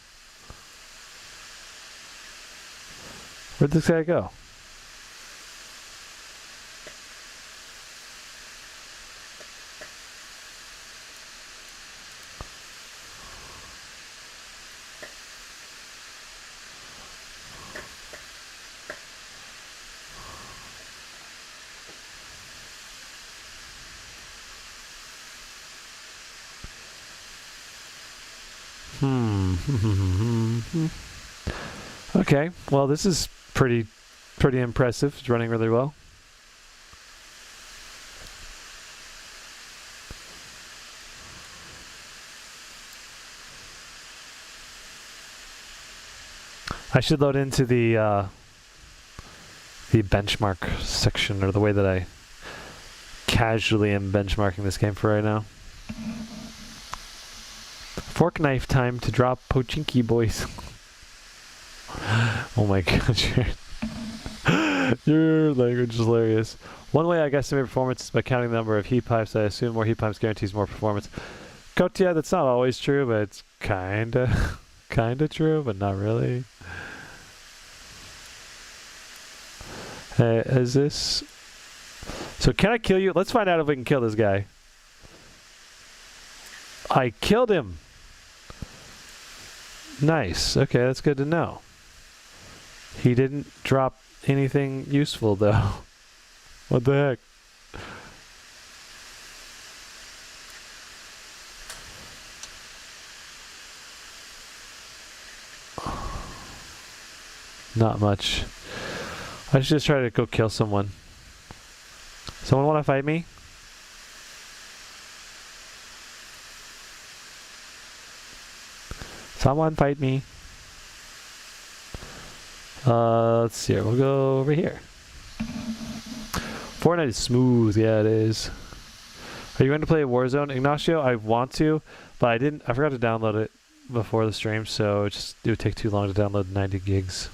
Where'd this guy go? Okay, well this is pretty impressive. It's running really well. I should load into the benchmark section, or the way that I casually am benchmarking this game for right now. Fork knife time to drop Pochinki, boys. Oh my god, your language is hilarious. One way I guesstimate performance is by counting the number of heat pipes. I assume more heat pipes guarantees more performance. Kotia, that's not always true, but it's kinda true, but not really. Hey, is this... So can I kill you? Let's find out if we can kill this guy. I killed him! Nice. Okay, that's good to know. He didn't drop anything useful, though. What the heck? Not much. I should just try to go kill someone. Someone want to fight me? Someone fight me. Let's see here. We'll go over here. Fortnite is smooth. Yeah, it is. Are you going to play Warzone? Ignacio, I want to, but I didn't. I forgot to download it before the stream, so it would take too long to download 90 gigs.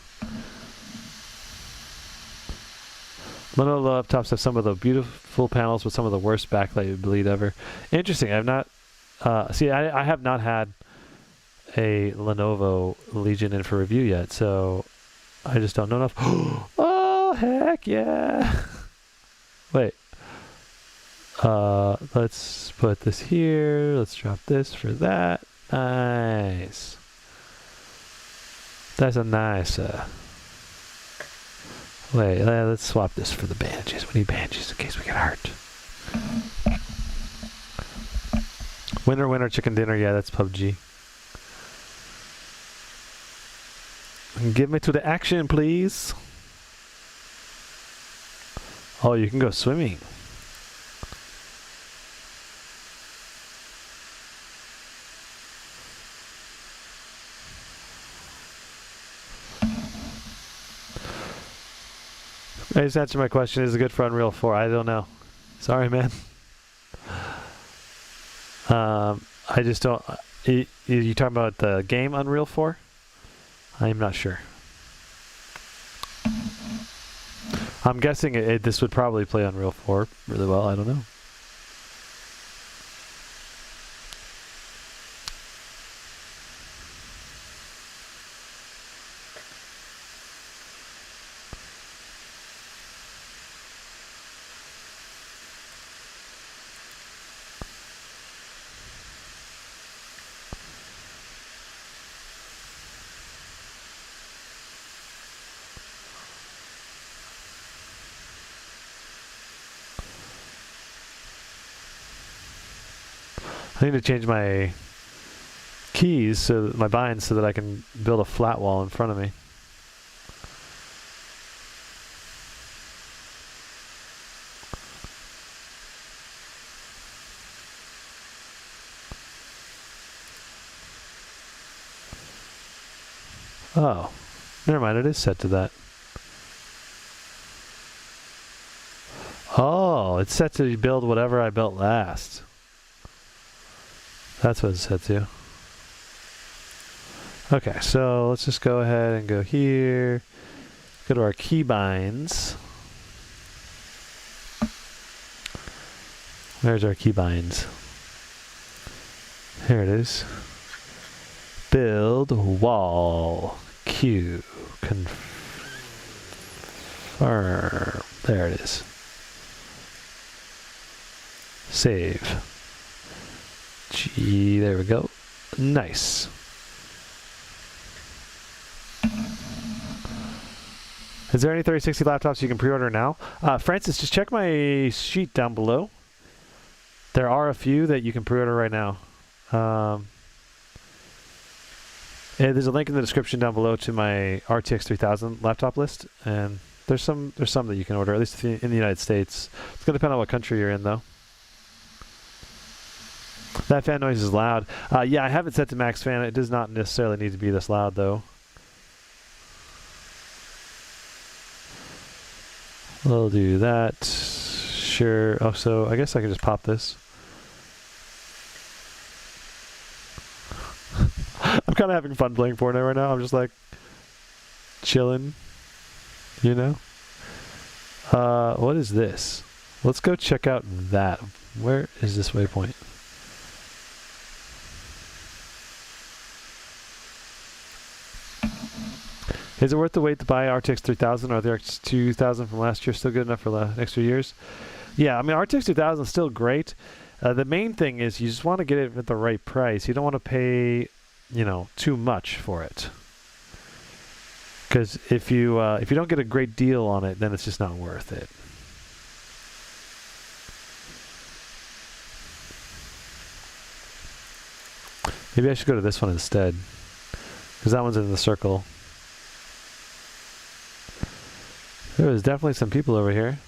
Lenovo laptops have some of the beautiful panels with some of the worst backlight bleed ever. Interesting. I've not. I have not had a Lenovo Legion in for review yet, so I just don't know enough. Oh heck yeah! Wait. Let's put this here. Let's drop this for that. Nice. That's a nice. Wait. Let's swap this for the bandages. We need bandages in case we get hurt. Winner, winner, chicken dinner. Yeah, that's PUBG. Give me to the action, please. Oh, you can go swimming. I just answered my question. Is it good for Unreal 4? I don't know. Sorry, man. I just don't. You talking about the game Unreal 4? I'm not sure. I'm guessing this would probably play Unreal 4 really well. I don't know. I need to change my keys, so my binds, so that I can build a flat wall in front of me. Oh, never mind, it is set to that. Oh, it's set to build whatever I built last. That's what it's set to. Okay, so let's just go ahead and go here. Go to our keybinds. Where's our keybinds? Here it is. Build wall. Q. Confirm. There it is. Save. G, there we go. Nice. Is there any 3060 laptops you can pre-order now? Francis, just check my sheet down below. There are a few that you can pre-order right now. There's a link in the description down below to my RTX 3000 laptop list, and there's some that you can order, at least in the United States. It's going to depend on what country you're in, though. That fan noise is loud. Yeah, I have it set to max fan. It does not necessarily need to be this loud, though. We'll do that. Sure. Oh, so I guess I can just pop this. I'm kind of having fun playing Fortnite right now. I'm just like chilling, you know? What is this? Let's go check out that. Where is this waypoint? Is it worth the wait to buy RTX 3000 or the RTX 2000 from last year? Still good enough for the next few years? Yeah, I mean, RTX 2000 is still great. The main thing is you just want to get it at the right price. You don't want to pay, you know, too much for it. Because if you don't get a great deal on it, then it's just not worth it. Maybe I should go to this one instead, because that one's in the circle. There was definitely some people over here.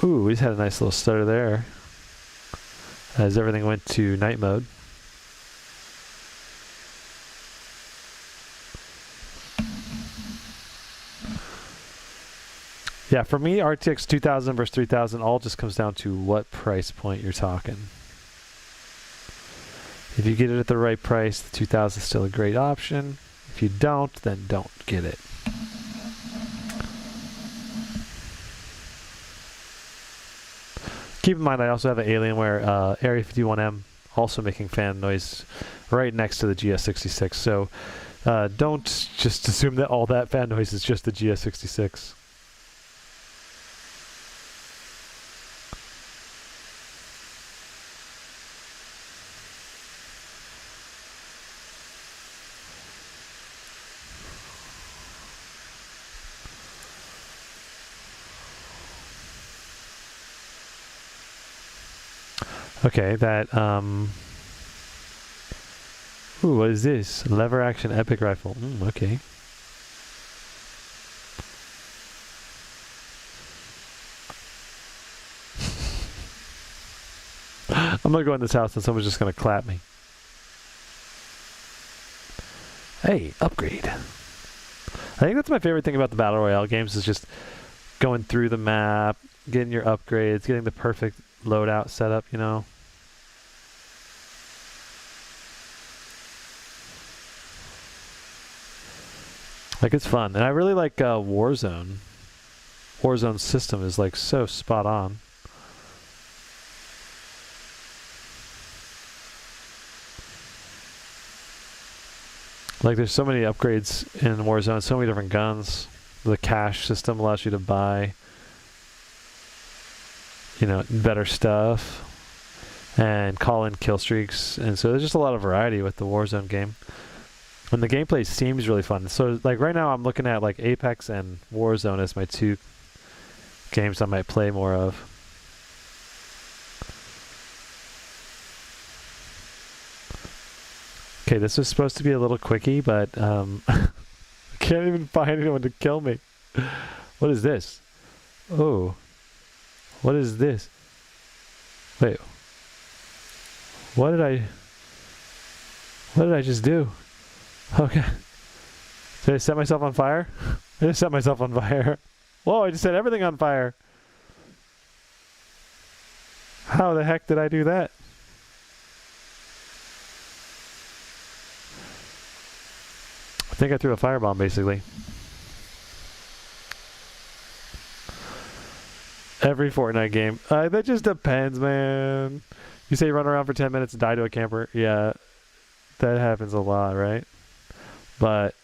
Ooh, we just had a nice little stutter there as everything went to night mode. Yeah, for me, RTX 2000 versus 3000 all just comes down to what price point you're talking. If you get it at the right price, the 2000 is still a great option. If you don't, then don't get it. Keep in mind, I also have an Alienware Area 51M also making fan noise right next to the GS66. So don't just assume that all that fan noise is just the GS66. Okay, that, ooh, what is this? Lever action epic rifle. Okay. I'm gonna go in this house and someone's just gonna clap me. Hey, upgrade. I think that's my favorite thing about the Battle Royale games is just going through the map, getting your upgrades, getting the perfect loadout setup, you know. Like, it's fun. And I really like Warzone. Warzone's system is like so spot on. Like, there's so many upgrades in Warzone, so many different guns. The cash system allows you to buy, you know, better stuff and call in kill streaks. And so there's just a lot of variety with the Warzone game. And the gameplay seems really fun. So, like, right now I'm looking at, like, Apex and Warzone as my two games I might play more of. Okay, this was supposed to be a little quickie, but I can't even find anyone to kill me. What is this? Oh. What is this? Wait. What did I just do? Okay. Did I set myself on fire? I just set myself on fire. Whoa, I just set everything on fire. How the heck did I do that? I think I threw a firebomb, basically. Every Fortnite game. That just depends, man. You say run around for 10 minutes and die to a camper. Yeah, that happens a lot, right? But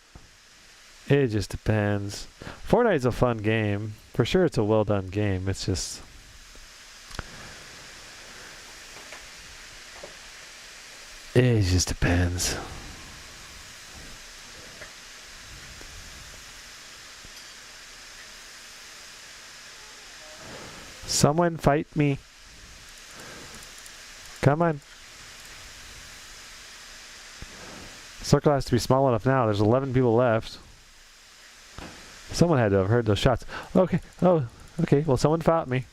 it just depends. Fortnite's a fun game. For sure, it's a well-done game. It's just... it just depends. Someone fight me. Come on. Circle has to be small enough now. There's 11 people left. Someone had to have heard those shots. Okay. Oh, okay. Well, someone fought me.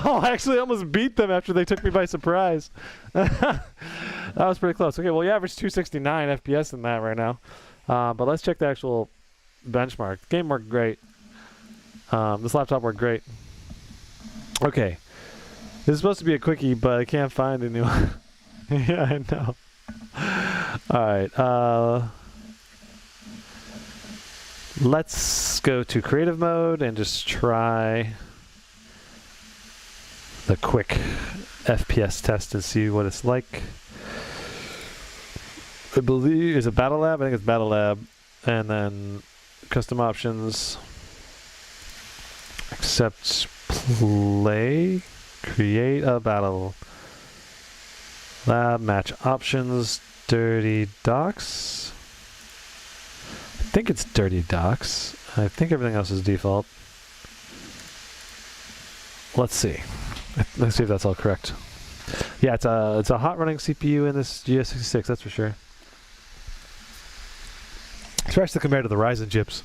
Oh, I actually almost beat them after they took me by surprise. That was pretty close. Okay, well, you average 269 FPS in that right now. But let's check the actual benchmark. The game worked great. This laptop worked great. Okay. This is supposed to be a quickie, but I can't find anyone. Yeah, I know. Alright. Let's go to creative mode and just try the quick FPS test and see what it's like. I believe is it Battle Lab? I think it's Battle Lab. And then custom options. Accept play. Create a battle. Lab match options. Dirty docs. I think it's dirty docs. I think everything else is default. let's see. Let's see if that's all correct. Yeah, it's a hot running CPU in this GS66, that's for sure. Especially compared to the Ryzen chips.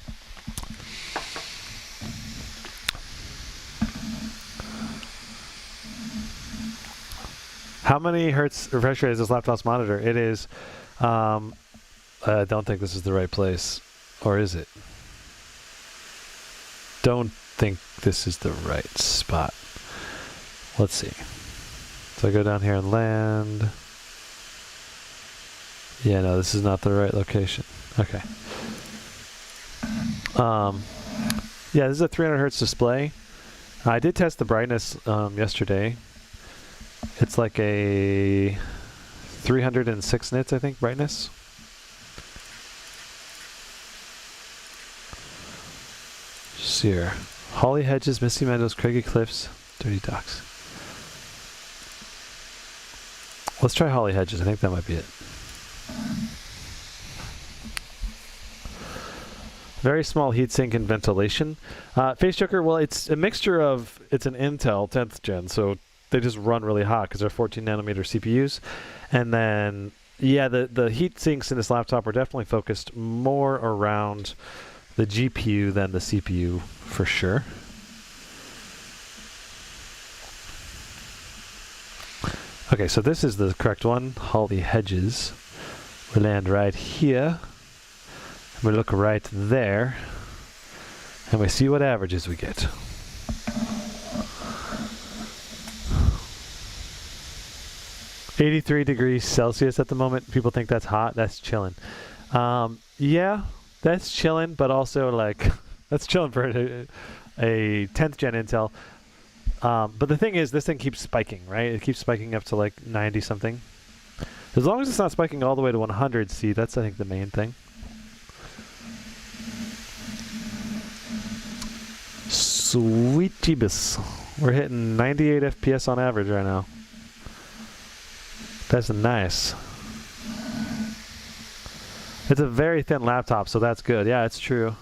How many hertz refresh rate is this laptop's monitor? It is, I don't think this is the right place. Or is it? Don't think this is the right spot. Let's see. So I go down here and land. Yeah, no, this is not the right location. Okay. Yeah, this is a 300 hertz display. I did test the brightness yesterday. It's like a 306 nits, I think, brightness. Just here. Holly Hedges, Misty Meadows, Craigie Cliffs, Dirty Docks. Let's try Holly Hedges. I think that might be it. Very small heatsink and ventilation. Face Joker, well, it's a mixture of, it's an Intel 10th gen, so they just run really hot because they're 14 nanometer CPUs. And then, yeah, the heat sinks in this laptop are definitely focused more around the GPU than the CPU, for sure. Okay, so this is the correct one, Holly Hedges. We land right here. And we look right there. And we see what averages we get. °C at the moment. People think that's hot. That's chilling. Yeah, that's chilling, but also like that's chilling for a 10th gen Intel. But the thing is, this thing keeps spiking, right? It keeps spiking up to like 90 something. As long as it's not spiking all the way to 100 C, that's I think the main thing. Sweet Jeebus. We're hitting 98 FPS on average right now. That's nice. It's a very thin laptop, so that's good. Yeah, it's true.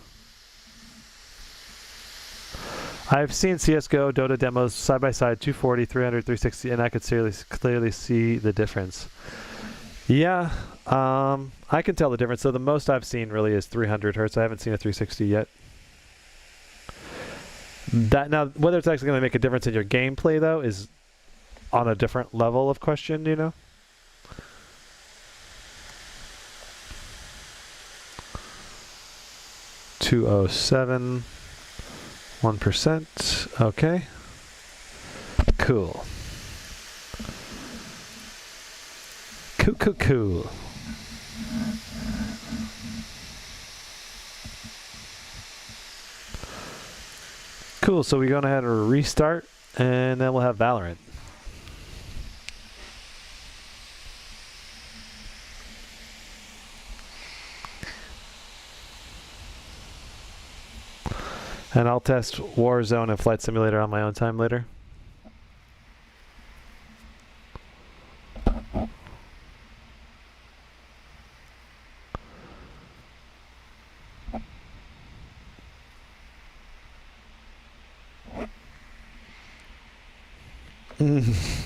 I've seen CSGO, Dota demos side by side, 240, 300, 360, and I could clearly see the difference. Yeah, I can tell the difference. So the most I've seen really is 300 hertz. I haven't seen a 360 yet. Now, whether it's actually going to make a difference in your gameplay, though, is on a different level of question, you know? $207, 1%. Okay. Cool. Cool. Cool, so we're going to have a restart, and then we'll have Valorant. And I'll test Warzone and Flight Simulator on my own time later.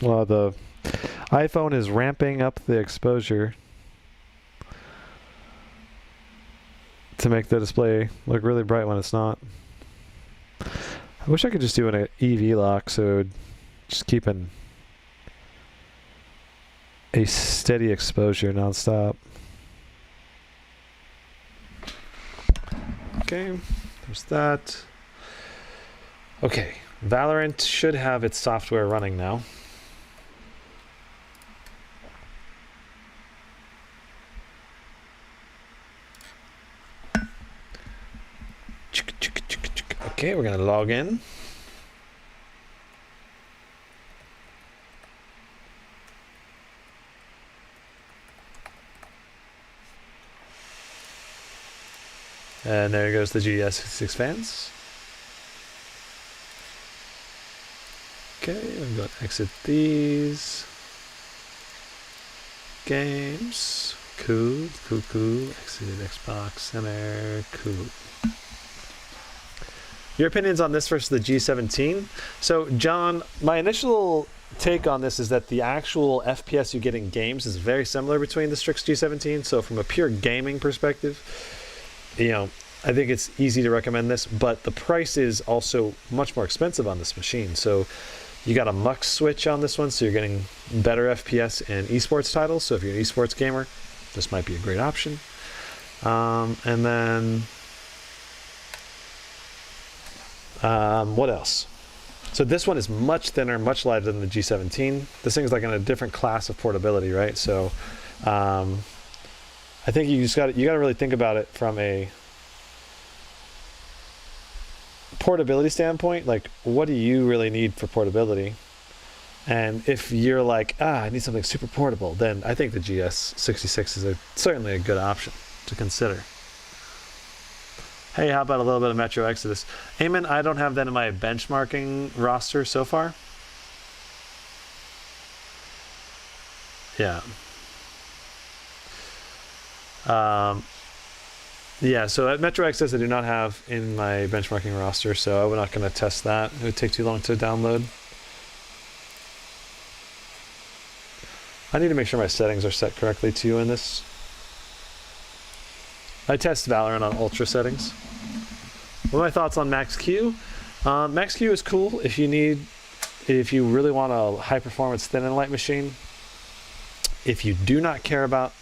Well, the iPhone is ramping up the exposure to make the display look really bright when it's not. I wish I could just do an EV lock so it would just keep a steady exposure nonstop. Okay, there's that. Okay, Valorant should have its software running now. Okay, we're going to log in. And there goes the GS66 fans. Okay, I'm going to exit these. Games. Cool. Exit Xbox Center. Cool. Your opinions on this versus the G17? So, John, my initial take on this is that the actual FPS you get in games is very similar between the Strix G17. So, from a pure gaming perspective, you know, I think it's easy to recommend this, but the price is also much more expensive on this machine. So, you got a mux switch on this one, so you're getting better FPS in esports titles. So, if you're an esports gamer, this might be a great option. And then what else? So this one is much thinner, much lighter than the G17. This thing's like in a different class of portability, right? So I think you got to really think about it from a portability standpoint. Like, what do you really need for portability? And if you're like, I need something super portable, then I think the GS66 is certainly a good option to consider. Hey, how about a little bit of Metro Exodus? Eamon, I don't have that in my benchmarking roster so far. Yeah. Yeah, so at Metro Exodus I do not have in my benchmarking roster, so I'm not going to test that. It would take too long to download. I need to make sure my settings are set correctly too in this. I test Valorant on ultra settings. What are my thoughts on Max Q? Max Q is cool if you really want a high performance thin and light machine. If you do not care about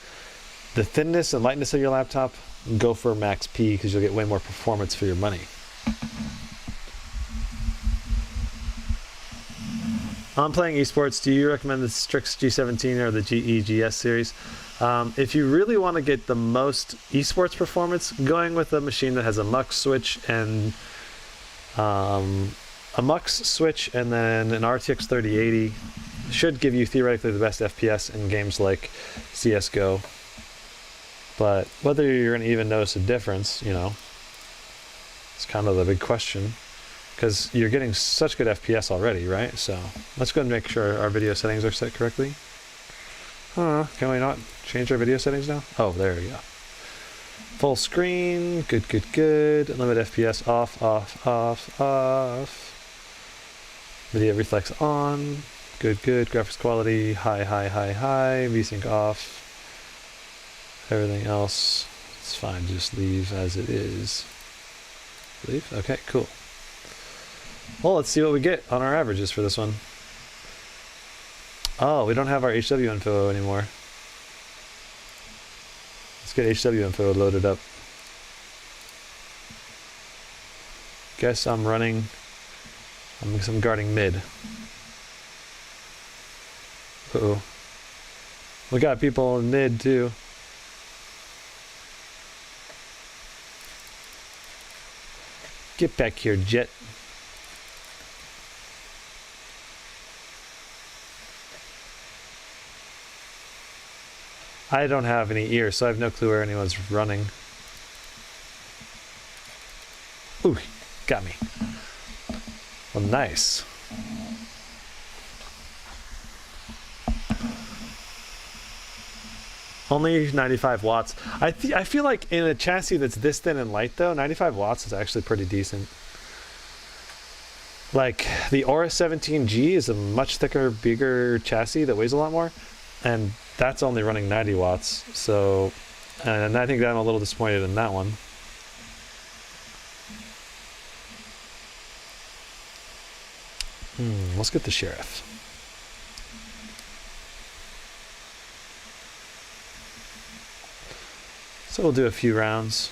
the thinness and lightness of your laptop, go for Max P because you'll get way more performance for your money. I'm playing esports. Do you recommend the Strix G17 or the GE/GS series? If you really want to get the most esports performance, going with a machine that has a mux switch and then an RTX 3080 should give you theoretically the best FPS in games like CSGO. But whether you're going to even notice a difference, you know, it's kind of the big question. Because you're getting such good FPS already, right? So let's go and make sure our video settings are set correctly. Can we not change our video settings now? Oh, there we go. Full screen, good, good, good. Limit FPS off, off, off, off. Video reflex on, good, good. Graphics quality, high, high, high, high. VSync off. Everything else, it's fine, just leave as it is. Leave? Okay, cool. Well, let's see what we get on our averages for this one. Oh, we don't have our HW info anymore. Let's get HW info loaded up. Guess I'm guarding mid. Uh-oh. We got people in mid too. Get back here, Jet. I don't have any ears, so I have no clue where anyone's running. Ooh, got me. Well, nice. Only 95 watts. I feel like in a chassis that's this thin and light, though, 95 watts is actually pretty decent. Like, the Aura 17G is a much thicker, bigger chassis that weighs a lot more, and that's only running 90 watts, so, and I think that I'm a little disappointed in that one. Let's get the Sheriff. So we'll do a few rounds.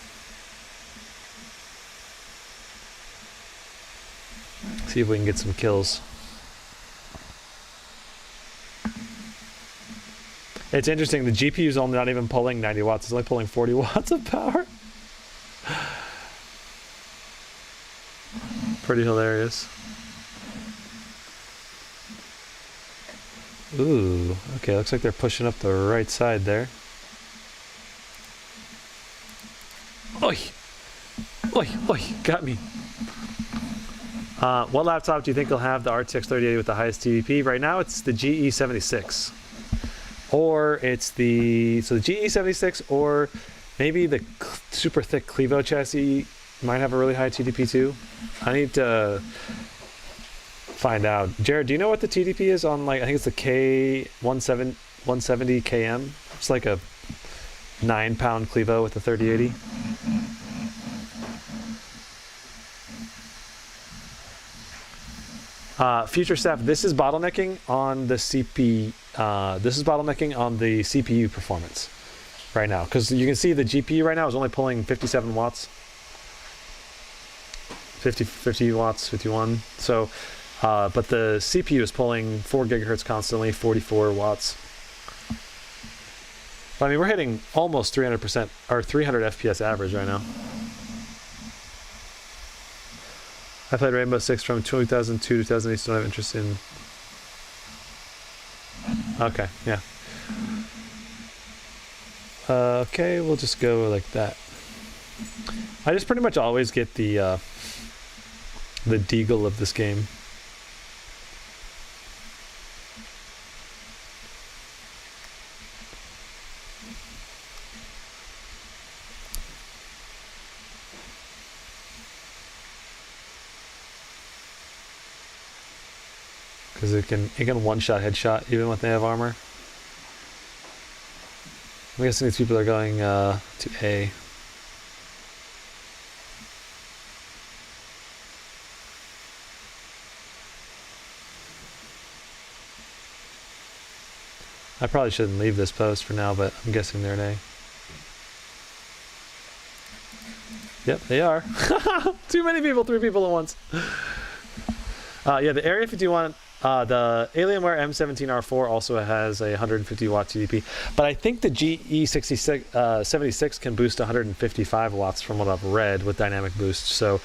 See if we can get some kills. It's interesting, the GPU is only not even pulling 90 watts, it's only pulling 40 watts of power. Pretty hilarious. Ooh, okay, looks like they're pushing up the right side there. Oi! Oi, oi, got me. What laptop do you think will have the RTX 3080 with the highest TDP? Right now it's the GE76. Or it's the GE76 or maybe the super thick Clevo chassis might have a really high TDP too. I need to find out. Jared, do you know what the TDP is on, like, I think it's the K170 KM? It's like a 9-pound Clevo with the 3080. Future staff, this is bottlenecking on the CPU performance right now, because you can see the GPU right now is only pulling 57 watts, 50 watts, 51. So, but the CPU is pulling 4 gigahertz constantly, 44 watts. But, I mean, we're hitting almost 300% or 300 FPS average right now. I played Rainbow Six from 2002 to 2008, so don't have interest in... Okay, yeah. Okay, we'll just go like that. I just pretty much always get the deagle of this game. Because it can one-shot headshot even when they have armor. I'm guessing these people are going to A. I probably shouldn't leave this post for now, but I'm guessing they're in A. Yep, they are. Too many people, 3 people at once. Yeah, the Area 51, the Alienware M17R4 also has a 150 watt TDP, but I think the GE66 76 can boost 155 watts from what I've read with dynamic boost. So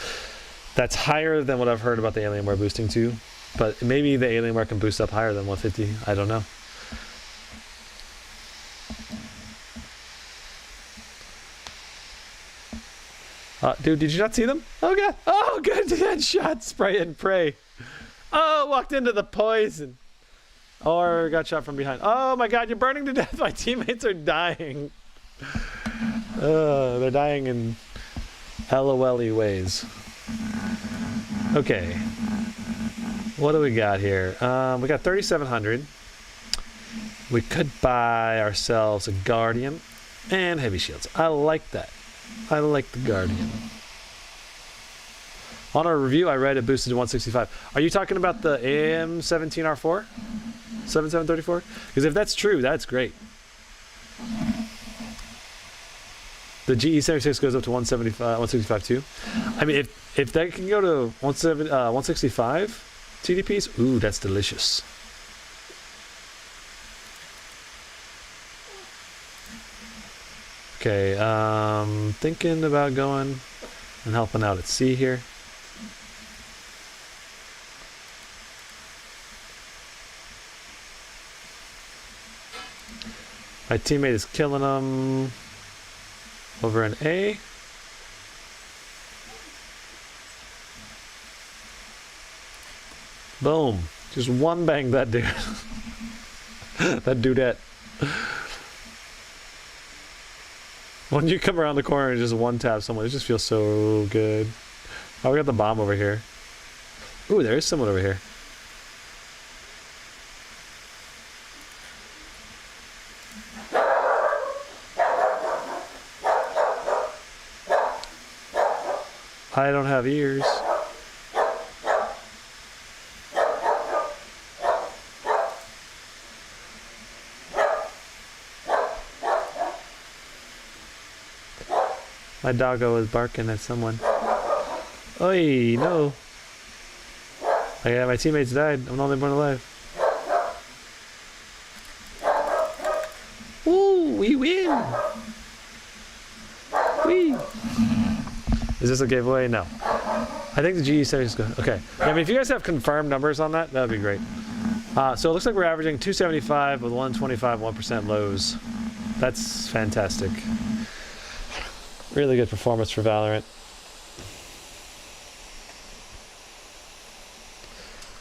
that's higher than what I've heard about the Alienware boosting to, but maybe the Alienware can boost up higher than 150. I don't know. Dude, did you not see them? Oh god! Oh, good headshot! Spray and pray. Oh, walked into the poison. Or got shot from behind. Oh my god, you're burning to death. My teammates are dying. They're dying in LOL-y ways. Okay. What do we got here? We got 3,700. We could buy ourselves a Guardian and heavy shields. I like that. I like the Guardian. On our review, I read it boosted to 165. Are you talking about the AM17R4? 7734? Because if that's true, that's great. The GE76 goes up to 165 too. I mean, if that can go to 165 TDPs, ooh, that's delicious. Okay, thinking about going and helping out at C here. My teammate is killing them over in A. Boom. Just one bang that dude. That dudette. When you come around the corner and just one tap someone, it just feels so good. Oh, we got the bomb over here. Ooh, there is someone over here. I don't have ears. My doggo is barking at someone. Oi, no. Oh yeah, my teammates died. I'm the only one alive. Ooh, we win! Whee! Is this a giveaway? No. I think the GE series is good. Okay. Yeah, I mean, if you guys have confirmed numbers on that, that would be great. So it looks like we're averaging 275 with 125, 1% lows. That's fantastic. Really good performance for Valorant.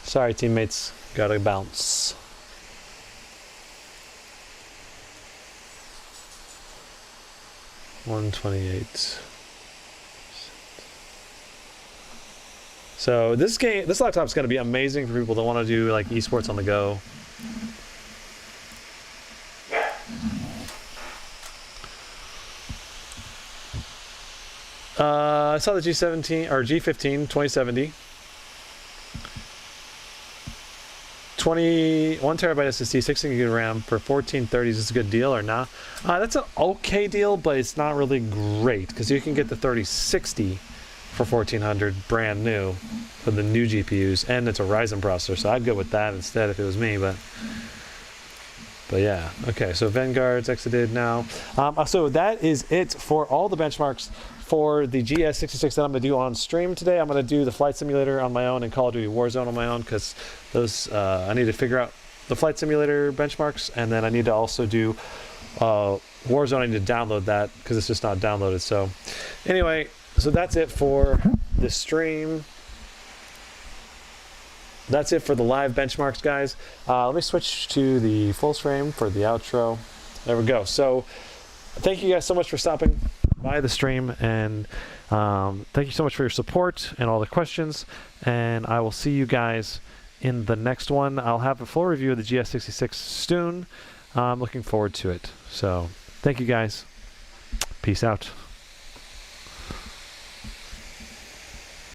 Sorry, teammates. Gotta bounce. $128. So this laptop's going to be amazing for people that want to do like esports on the go. I saw the G17 or G15 2070. 1 terabyte SSD, 16 gig RAM for 1430. Is this a good deal or not? That's an okay deal, but it's not really great because you can get the 3060 for 1400 brand new for the new GPUs, and it's a Ryzen processor, so I'd go with that instead if it was me. But yeah, okay. So Vanguard's exited now. So that is it for all the benchmarks for the GS66 that I'm going to do on stream today. I'm going to do the flight simulator on my own and Call of Duty Warzone on my own because those I need to figure out the flight simulator benchmarks, and then I need to also do Warzone. I need to download that because it's just not downloaded. So anyway, so that's it for the stream. That's it for the live benchmarks, guys. Let me switch to the full frame for the outro. There we go. So thank you guys so much for stopping by the stream, and thank you so much for your support and all the questions, and I will see you guys in the next one. I'll have a full review of the GS66 soon. I'm looking forward to it. So thank you guys. Peace out.